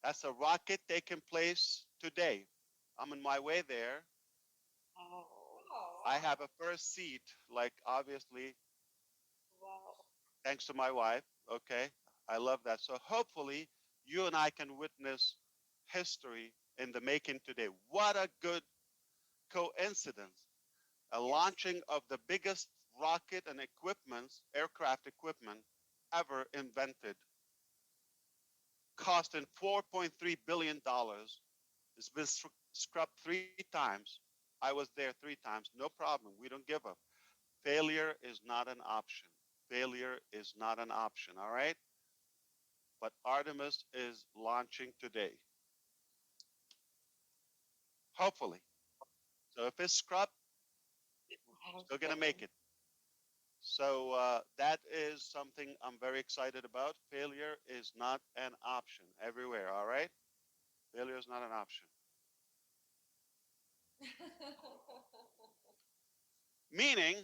That's a rocket taking place today. I'm on my way there. Oh, I have a first seat, like obviously, wow. thanks to my wife. Okay. I love that. So hopefully you and I can witness history in the making today. What a good coincidence. A launching of the biggest rocket and equipment, aircraft equipment ever invented, costing $4.3 billion. It's been scrubbed 3 times. I was there 3 times. No problem. We don't give up. Failure is not an option. Failure is not an option. All right. But Artemis is launching today. Hopefully. So if it's scrubbed, still gonna make it. So that is something I'm very excited about. Failure is not an option everywhere. All right. Failure is not an option. Meaning,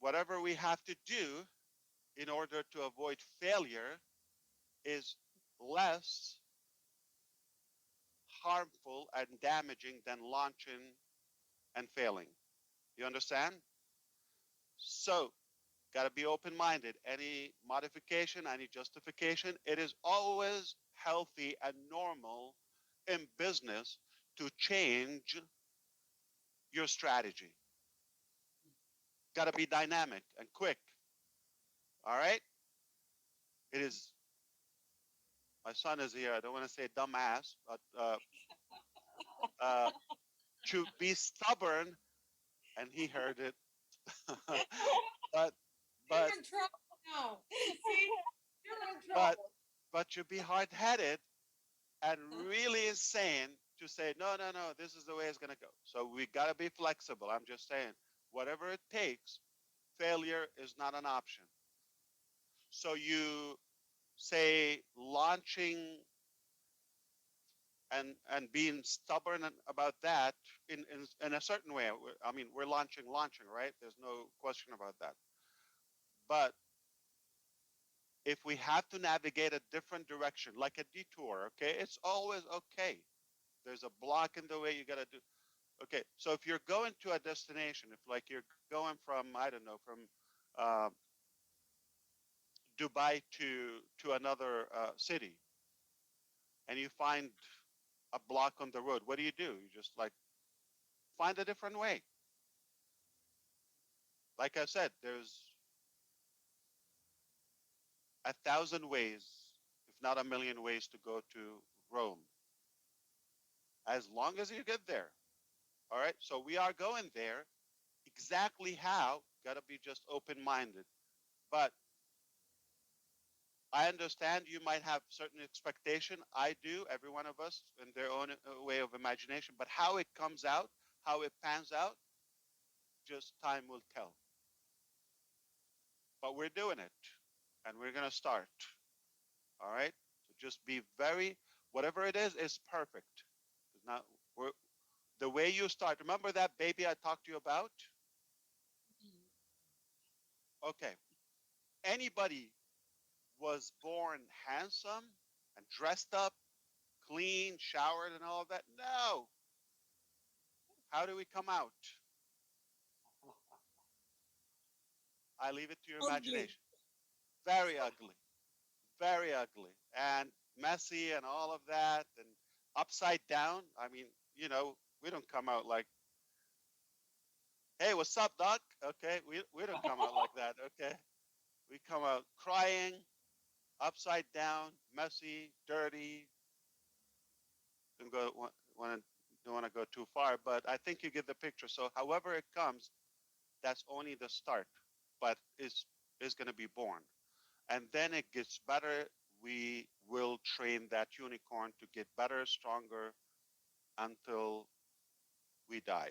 whatever we have to do in order to avoid failure is less harmful and damaging than launching and failing. You understand? So, got to be open minded. Any modification, any justification, it is always healthy and normal in business to change your strategy. Got to be dynamic and quick. All right? It is, my son is here. I don't want to say dumbass, but uh, to be stubborn, and he heard it. but You're but in trouble now. See? You're in but trouble. but to be hard-headed and really insane to say no, this is the way it's going to go. So we got to be flexible. I'm just saying, whatever it takes, failure is not an option. So you say launching and being stubborn about that in a certain way. I mean, we're launching, right? There's no question about that. But if we have to navigate a different direction, like a detour, okay, it's always okay. There's a block in the way you got to do. Okay, so if you're going to a destination, if like you're going from, I don't know, from uh, Dubai to another city, and you find a block on the road, what do? You just like find a different way. Like I said, there's 1,000 ways, if not a million ways, to go to Rome. as long as you get there. All right. So we are going there. Exactly how, gotta be just open-minded. But I understand you might have certain expectation. I do, every one of us in their own way of imagination. But how it comes out, how it pans out, just time will tell. But we're doing it, and we're gonna start. All right. So just be very, whatever it is perfect. It's not we're, the way you start. Remember that baby I talked to you about? Okay. Anybody was born handsome and dressed up, clean, showered, and all of that? No. How do we come out? I leave it to your Ugly. imagination. Very ugly, very ugly, and messy, and all of that, and upside down. I mean, we don't come out like, "Hey, what's up, doc?" Okay, we don't come out like that. Okay, we come out crying, upside down, messy, dirty. Want to don't want to go too far, but I think you get the picture. So, however it comes, that's only the start, but is going to be born, and then it gets better. We will train that unicorn to get better, stronger, until we die.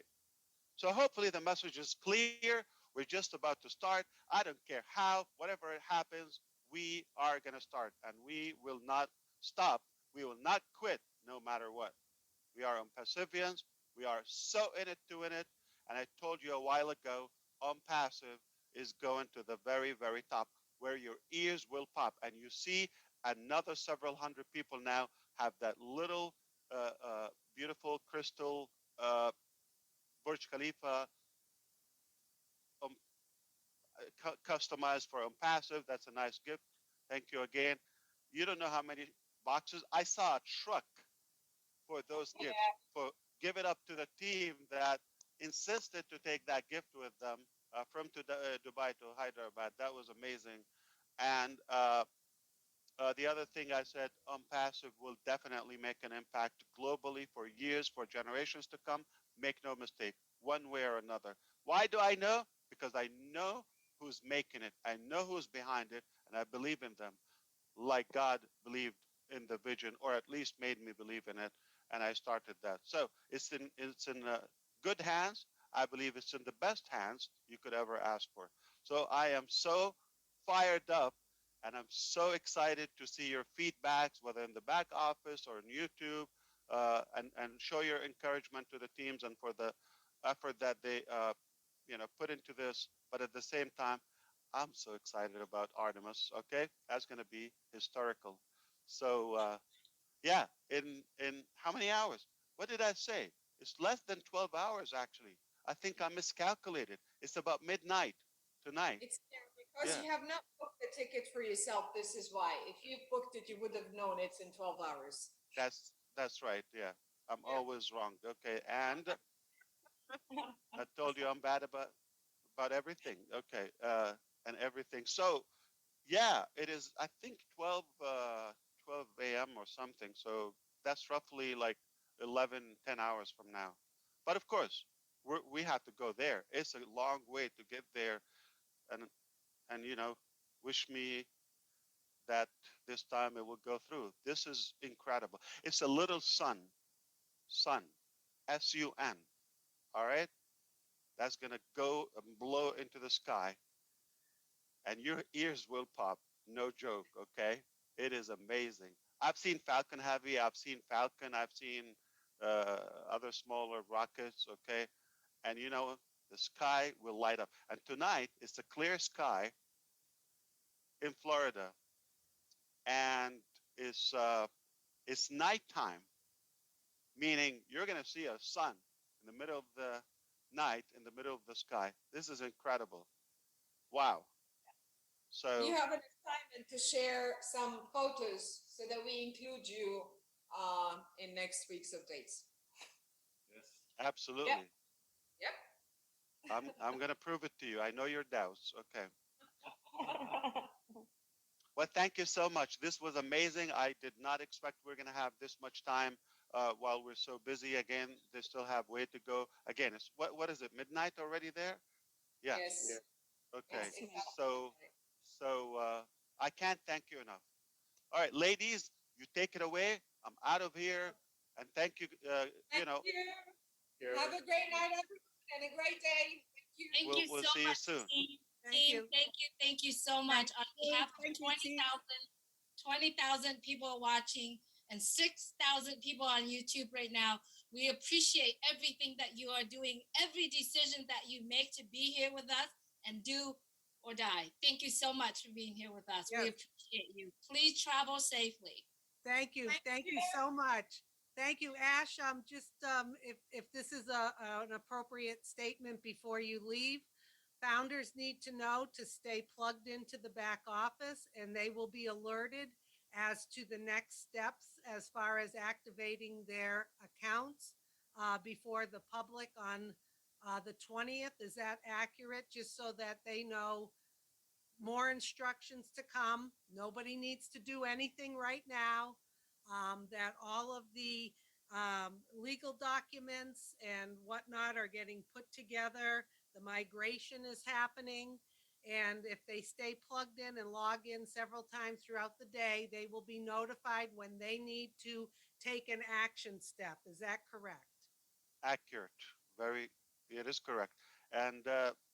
So hopefully the message is clear. We're just about to start. I don't care how, whatever it happens, we are going to start, and we will not stop. We will not quit no matter what. We are on perseverance. We are so in it, doing it. And I told you a while ago, on passive is going to the very, very top where your ears will pop. And you see another several hundred people now have that little beautiful crystal uh, Burj Khalifa um, customized for passive. That's a nice gift. Thank you again. You don't know how many boxes. I saw a truck for those gifts. For give it up to the team that insisted to take that gift with them from Dubai to Hyderabad. That was amazing. And the other thing I said, passive will definitely make an impact globally for years, for generations to come. Make no mistake, one way or another. Why do I know? Because I know who's making it. I know who's behind it, and I believe in them like God believed in the vision, or at least made me believe in it, and I started that. So it's in good hands. I believe it's in the best hands you could ever ask for. So I am so fired up, and I'm so excited to see your feedbacks, whether in the back office or on YouTube, and show your encouragement to the teams and for the effort that they put into this. But at the same time, I'm so excited about Artemis. Okay, that's going to be historical. So yeah, in how many hours? What did I say? It's less than 12 hours actually. I think I miscalculated. It's about midnight tonight. It's because Yeah, you have not booked the ticket for yourself. This is why. If you booked it, you would have known it's in 12 hours. that's right. Yeah, I'm Yeah. always wrong. Okay, and I told you I'm bad about everything. Okay, and everything. So yeah, it is. I think 12 a.m. or something. So that's roughly like 11, 10 hours from now. But of course, we have to go there. It's a long way to get there, and and wish me that this time it will go through. This is incredible. It's a little sun, sun. All right, that's gonna go and blow into the sky, and your ears will pop. No joke, okay? It is amazing. I've seen Falcon Heavy, I've seen Falcon, I've seen other smaller rockets, okay? And the sky will light up. And tonight it's a clear sky in Florida, and it's nighttime, meaning you're gonna see a sun in the middle of the night, in the middle of the sky. This is incredible. Wow. So You have an assignment to share some photos so that we include you in next week's updates. Yes. absolutely. Yep. I'm gonna prove it to you. I know your doubts. Okay. Well, thank you so much. This was amazing. I did not expect we're gonna have this much time while we're so busy. Again, they still have way to go. Again, it's what is it? Midnight already there? Yeah. Yes. Okay. Yes, exactly. So I can't thank you enough. All right, ladies, you take it away. I'm out of here, and thank you. Thank you. Have a great night, everyone, and a great day. Thank you. Thank We'll you we'll so see you much, soon. team. Thank Team, you. thank you so much. On behalf of Thank you, team. 20,000 people watching and 6,000 people on YouTube right now, we appreciate everything that you are doing, every decision that you make to be here with us and do or die. Thank you so much for being here with us. We Yes. appreciate you. Please travel safely. Thank you. Thank you so much. Thank you, Ash. Just if this is an appropriate statement before you leave, founders need to know to stay plugged into the back office, and they will be alerted as to the next steps as far as activating their accounts before the public on the 20th. Is that accurate? Just so that they know more instructions to come. Nobody needs to do anything right now. That all of the legal documents and whatnot are getting put together. The migration is happening. And if they stay plugged in and log in several times throughout the day, they will be notified when they need to take an action step. Is that correct? Accurate. Very. It is correct, and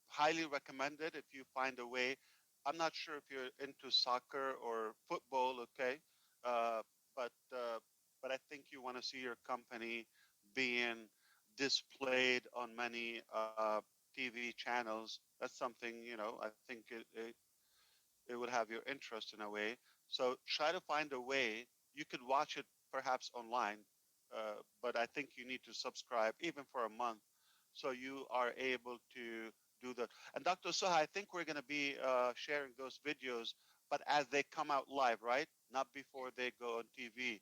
highly recommended if you find a way. I'm not sure if you're into soccer or football. Okay, uh, but I think you want to see your company being displayed on many TV channels. That's something, I think it would have your interest in a way. So try to find a way. You could watch it perhaps online, but I think you need to subscribe even for a month, so you are able to do that. And Dr. Soha, I think we're going to be sharing those videos, but as they come out live, right? Not before they go on TV.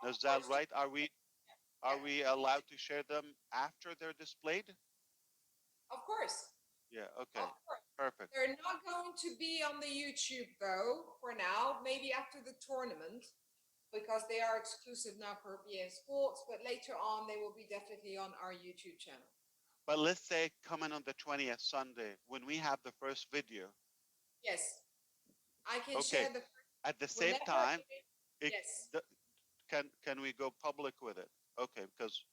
Is that right? Are we allowed to share them after they're displayed? Of course. Yeah. Okay. Of course. Perfect. They're not going to be on the YouTube though, for now, maybe after the tournament, because they are exclusive now for BA Sports, but later on they will be definitely on our YouTube channel. But let's say coming on the 20th Sunday when we have the first video. Yes. I can Okay. share the At the same whenever time, yes. can we go public with it? Okay, because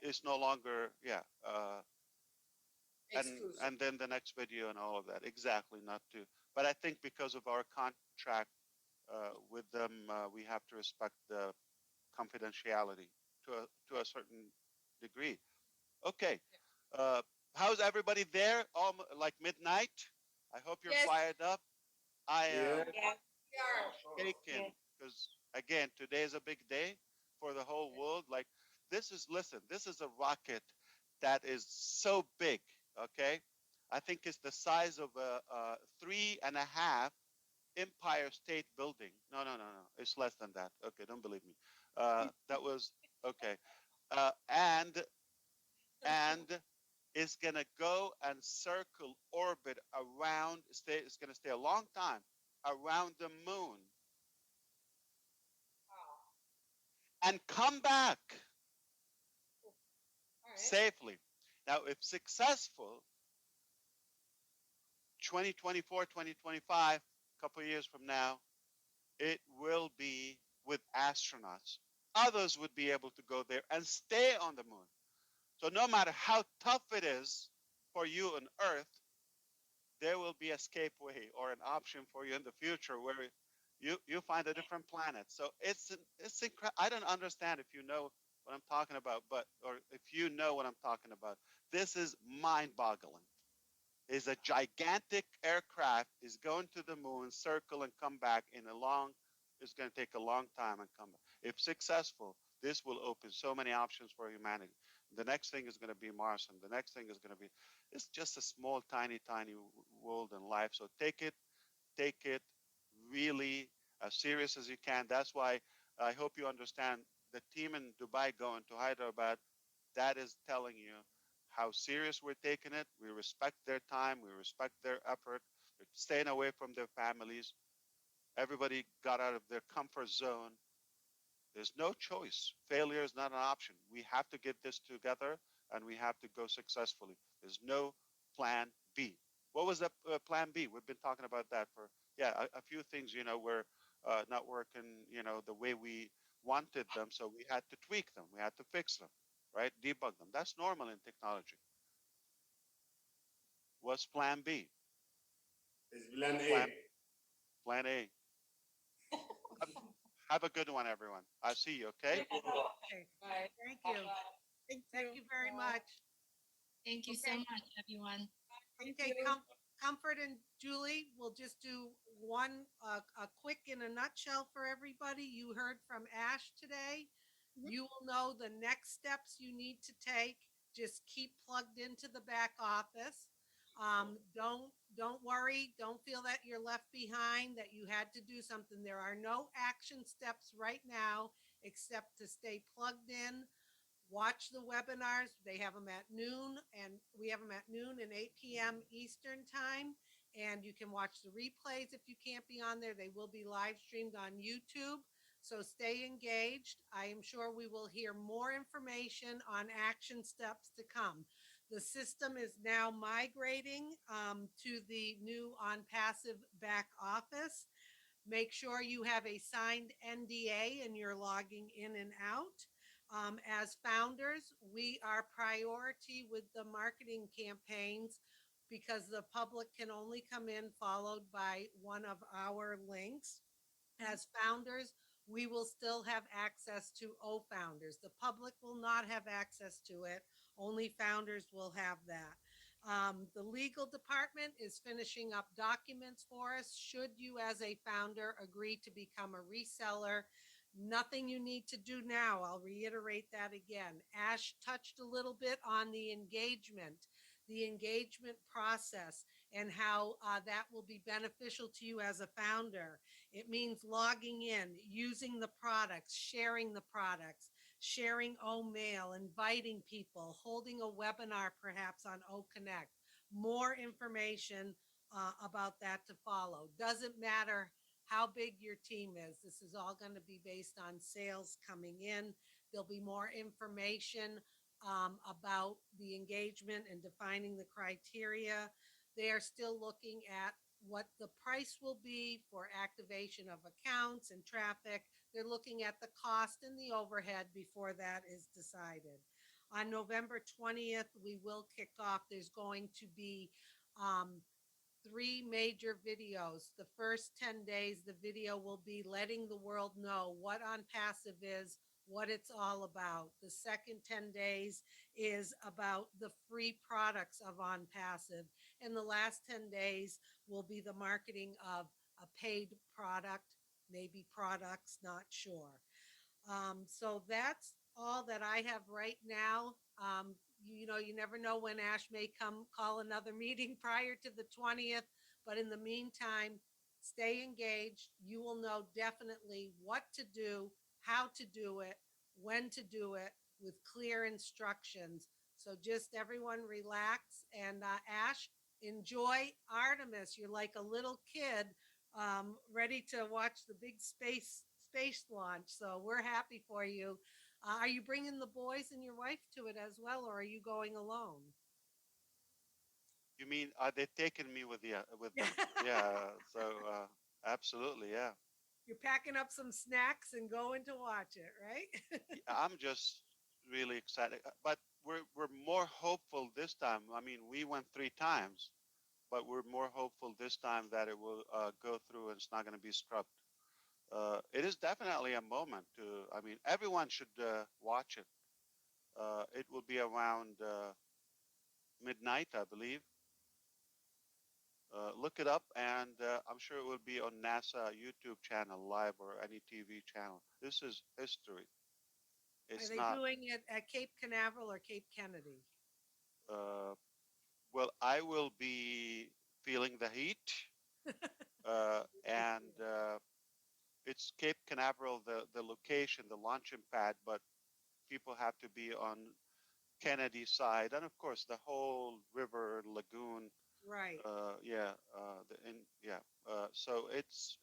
it's no longer Exclusive. and then the next video and all of that. Exactly, not to. But I think because of our contract with them, we have to respect the confidentiality to a certain degree. Okay. Uh, how's everybody there? Like midnight? I hope you're Yes. fired up. I am Yeah. We are. shaken because again, today is a big day for the whole world. Like this is a rocket that is so big. Okay, I think it's the size of a 3.5 Empire State Building. No. It's less than that. Okay, don't believe me. That was okay. And it's gonna go and circle orbit around. It's gonna stay a long time around the moon Wow. and come back All right. safely. Now, if successful, 2024, 2025, a couple of years from now, it will be with astronauts. Others would be able to go there and stay on the moon. So no matter how tough it is for you on Earth, there will be escape way or an option for you in the future where you find a different planet. So it's incredible. I don't understand if you know what I'm talking about, or if you know what I'm talking about. This is mind-boggling. Is a gigantic aircraft is going to the moon, circle and come back in a long. It's going to take a long time and come back. If successful, this will open so many options for humanity. The next thing is going to be Mars, and the next thing is going to be. It's just a small, tiny world and life. So take it really as serious as you can. That's why I hope you understand the team in Dubai going to Hyderabad. That is telling you how serious we're taking it. We respect their time. We respect their effort. They're staying away from their families. Everybody got out of their comfort zone. There's no choice. Failure is not an option. We have to get this together and we have to go successfully. There's no plan B. What was that plan B? We've been talking about that for, yeah, a few things, were not working, the way we wanted them. So we had to tweak them. We had to fix them, right? Debug them. That's normal in technology. What's plan B? It's plan Plan, A. plan A. Have a good one, everyone. I'll see you, okay? Okay, Bye. thank you. Thank Thank you very much. Thank you so Okay. much, everyone. Okay, Comfort and Julie, we'll just do one, a quick in a nutshell for everybody. You heard from Ash today. Mhm. You will know the next steps you need to take. Just keep plugged into the back office. Don't worry. Don't feel that you're left behind, that you had to do something. There are no action steps right now except to stay plugged in. Watch the webinars. They have them at noon, and we have them at noon and 8 p.m. Eastern time. And you can watch the replays if you can't be on there. They will be live streamed on YouTube. So stay engaged. I am sure we will hear more information on action steps to come. The system is now migrating to the new On Passive back office. Make sure you have a signed NDA and you're logging in and out. As founders, we are priority with the marketing campaigns because the public can only come in followed by one of our links. As founders, we will still have access to O-Founders. The public will not have access to it. Only founders will have that. The legal department is finishing up documents for us. Should you, as a founder, agree to become a reseller, nothing you need to do now. I'll reiterate that again. Ash touched a little bit on the engagement process, and how that will be beneficial to you as a founder. It means logging in, using the products, sharing O-Mail, inviting people, holding a webinar perhaps on O-Connect. More information about that to follow. Doesn't matter how big your team is. This is all going to be based on sales coming in. There'll be more information about the engagement and defining the criteria. They are still looking at what the price will be for activation of accounts and traffic. They're looking at the cost and the overhead before that is decided. On November 20th, we will kick off. There's going to be 3 major videos. The first 10 days, the video will be letting the world know what On Passive is, what it's all about. The second 10 days is about the free products of On Passive. And the last 10 days will be the marketing of a paid product, maybe products, not sure. So that's all that I have right now. You never know when Ash may call another meeting prior to the 20th, but in the meantime, stay engaged. You will know definitely what to do, how to do it, when to do it, with clear instructions. So just everyone relax, and Ash, enjoy Artemis. You're like a little kid ready to watch the big space launch. So we're happy for you. Are you bringing the boys and your wife to it as well, or are you going alone? You mean, are they taking me with them? Yeah. So absolutely, yeah. You're packing up some snacks and going to watch it, right? I'm just really excited. But we're more hopeful this time. I mean, we went 3 times, but we're more hopeful this time that it will go through and it's not going to be scrubbed. It is definitely a moment to. I mean, everyone should watch it. It will be around midnight, I believe. Look it up, and I'm sure it will be on NASA YouTube channel, live, or any TV channel. This is history. Are It's they not. doing it at Cape Canaveral or Cape Kennedy? Uh, well, I will be feeling the heat, and it's Cape Canaveral, the location, the launching pad, but people have to be on Kennedy side, and of course the whole river lagoon. Right. Yeah, yeah. So it's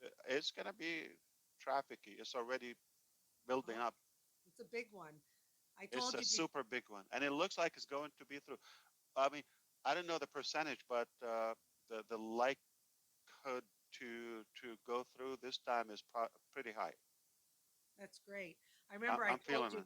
gonna be trafficy. It's already building up. It's a big one. I It's told a you, super big one, and it looks like it's going to be through. I mean, I don't know the percentage, but the likelihood to go through this time is pretty high. that's great. I remember I I'm told feeling you it.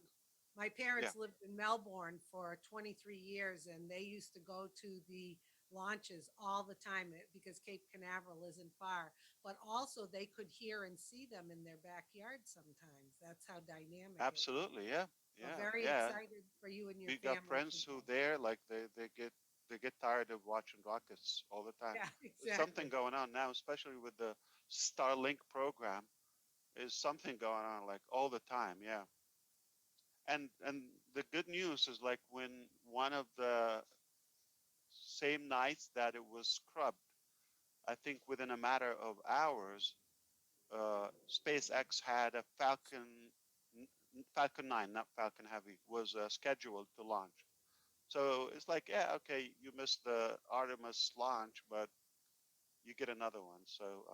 my Yeah, parents lived in Melbourne for 23 years and they used to go to the launches all the time because Cape Canaveral isn't far, but also they could hear and see them in their backyard sometimes. That's how dynamic it was. absolutely. Yeah, So yeah, very yeah. excited for you and your We got family friends who today. there like they get tired of watching rockets all the time. Yeah, There's something exactly. going on now, especially with the Starlink program. Is something going on like all the time. Yeah, and the good news is like when one of the same nights that it was scrubbed, I think within a matter of hours, SpaceX had a Falcon 9, not Falcon Heavy, was scheduled to launch. So it's like, yeah, okay, you missed the Artemis launch, but you get another one. So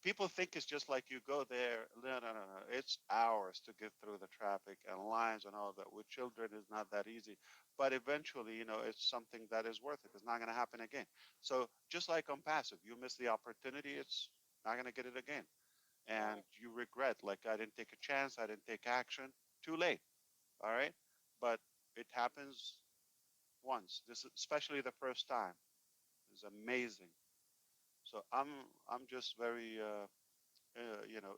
people think it's just like you go there. No, no, no, no. It's hours to get through the traffic and lines and all that. With children, is not that easy. But eventually, it's something that is worth it. It's not going to happen again. So just like on passive, you miss the opportunity. It's not going to get it again, and Correct. you regret like I didn't take a chance. I didn't take action. Too late. All right, but it happens once. This, especially the first time, is amazing. So I'm just very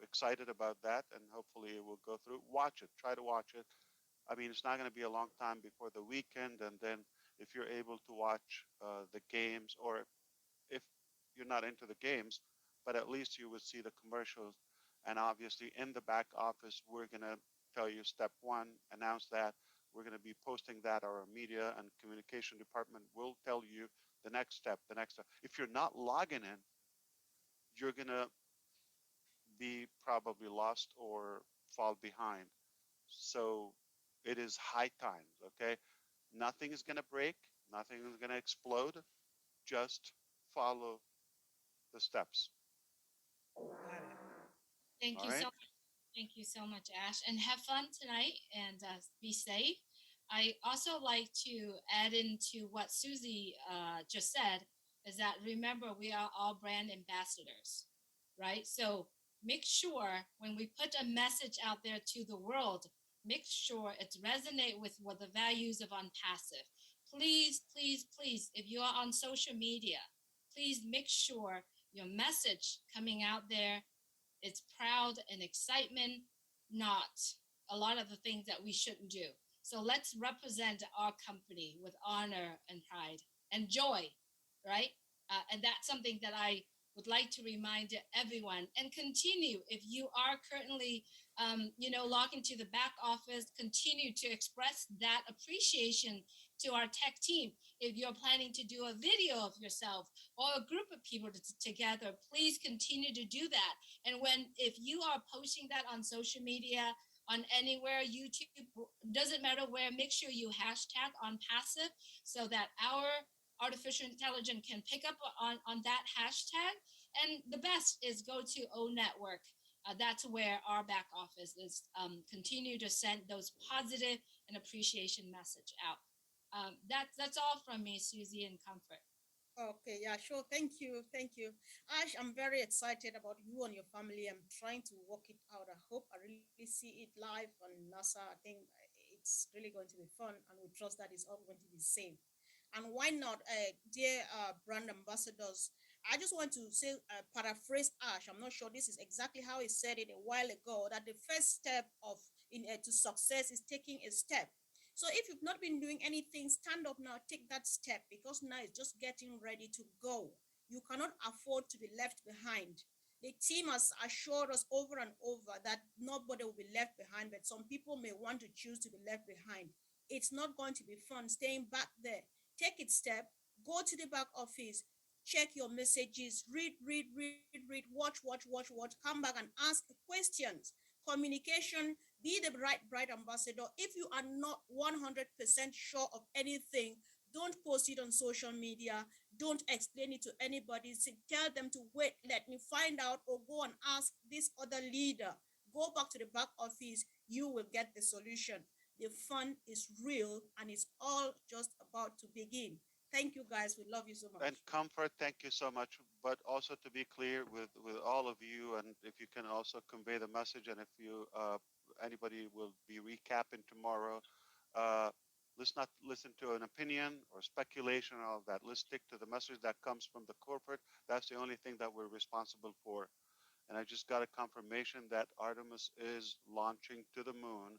excited about that, and hopefully it will go through. Watch it, try to watch it. I mean, it's not going to be a long time before the weekend, and then if you're able to watch the games, or if you're not into the games, but at least you would see the commercials. And obviously, in the back office, we're going to tell you step one, announce that. We're going to be posting that. Our media and communication department will tell you the next step, the next step. If you're not logging in, you're going to be probably lost or fall behind. So it is high times, okay? Nothing is going to break, nothing is going to explode. Just follow the steps, Got it. Thank all you so right? much. Thank you so much, Ash, and have fun tonight and be safe. I also like to add into what Susie just said is that remember we are all brand ambassadors, right? So make sure when we put a message out there to the world, make sure it's resonate with what the values of Unpassive. Please, please, please, if you are on social media, please make sure your message coming out there, it's proud and excitement, not a lot of the things that we shouldn't do. So let's represent our company with honor and pride and joy, right? And that's something that I would like to remind everyone and continue. If you are currently, logged into the back office, continue to express that appreciation to our tech team. If you're planning to do a video of yourself or a group of people together, please continue to do that. And if you are posting that on social media, on anywhere, YouTube, doesn't matter where, make sure you hashtag on passive so that our artificial intelligence can pick up on that hashtag. And the best is go to O Network. That's where our back office is continue to send those positive and appreciation message out. That's all from me, Susie, and Comfort. Okay, yeah, sure. Thank you. Thank you. Ash, I'm very excited about you and your family. I'm trying to work it out. I hope I really see it live on NASA. I think it's really going to be fun, and we trust that it's all going to be safe. And why not, dear brand ambassadors? I just want to say, paraphrase Ash. I'm not sure this is exactly how he said it a while ago. That the first step of in to success is taking a step. So if you've not been doing anything, stand up now, take that step because now it's just getting ready to go. You cannot afford to be left behind. The team has assured us over and over that nobody will be left behind, but some people may want to choose to be left behind. It's not going to be fun staying back there. Take it step, go to the back office, check your messages, read, watch, come back and ask questions. Communication, be the right ambassador. If you are not 100% sure of anything, don't post it on social media. Don't explain it to anybody. Tell them to wait, let me find out, or go and ask this other leader. go back to the back office, you will get the solution. The fun is real and it's all just about to begin. Thank you guys. We love you so much. And Comfort, thank you so much. But also to be clear with all of you, and if you can also convey the message, and if you anybody will be recapping tomorrow, uh, let's not listen to an opinion or speculation or all of that. Let's stick to the message that comes from the corporate. That's the only thing that we're responsible for. And I just got a confirmation that Artemis is launching to the moon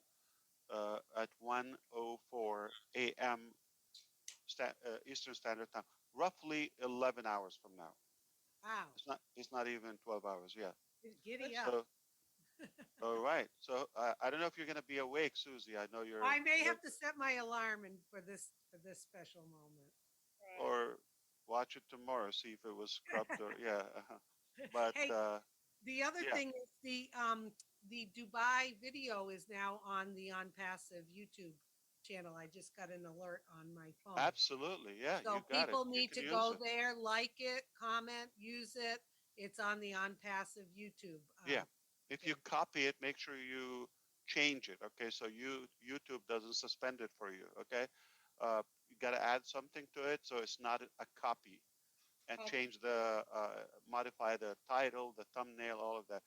at 1:04 a.m. Eastern Standard Time, roughly 11 hours from now. Wow. It's not even 12 hours. Yeah. Giddy up. So, all right. So I don't know if you're going to be awake, Susie. I know you're. I may have to set my alarm in for this special moment. Or watch it tomorrow, see if it was scrubbed or yeah. But Hey, the other yeah. thing is the Dubai video is now on the On Passive YouTube channel. I just got an alert on my phone. Absolutely, yeah, So you got it. people You need can to use go it. there, like it, comment, use it. It's on the On Passive YouTube. Yeah. If you page. copy it, make sure you change it. Okay, so YouTube doesn't suspend it for you. Okay, you got to add something to it so it's not a copy, and Okay. change the modify the title, the thumbnail, all of that.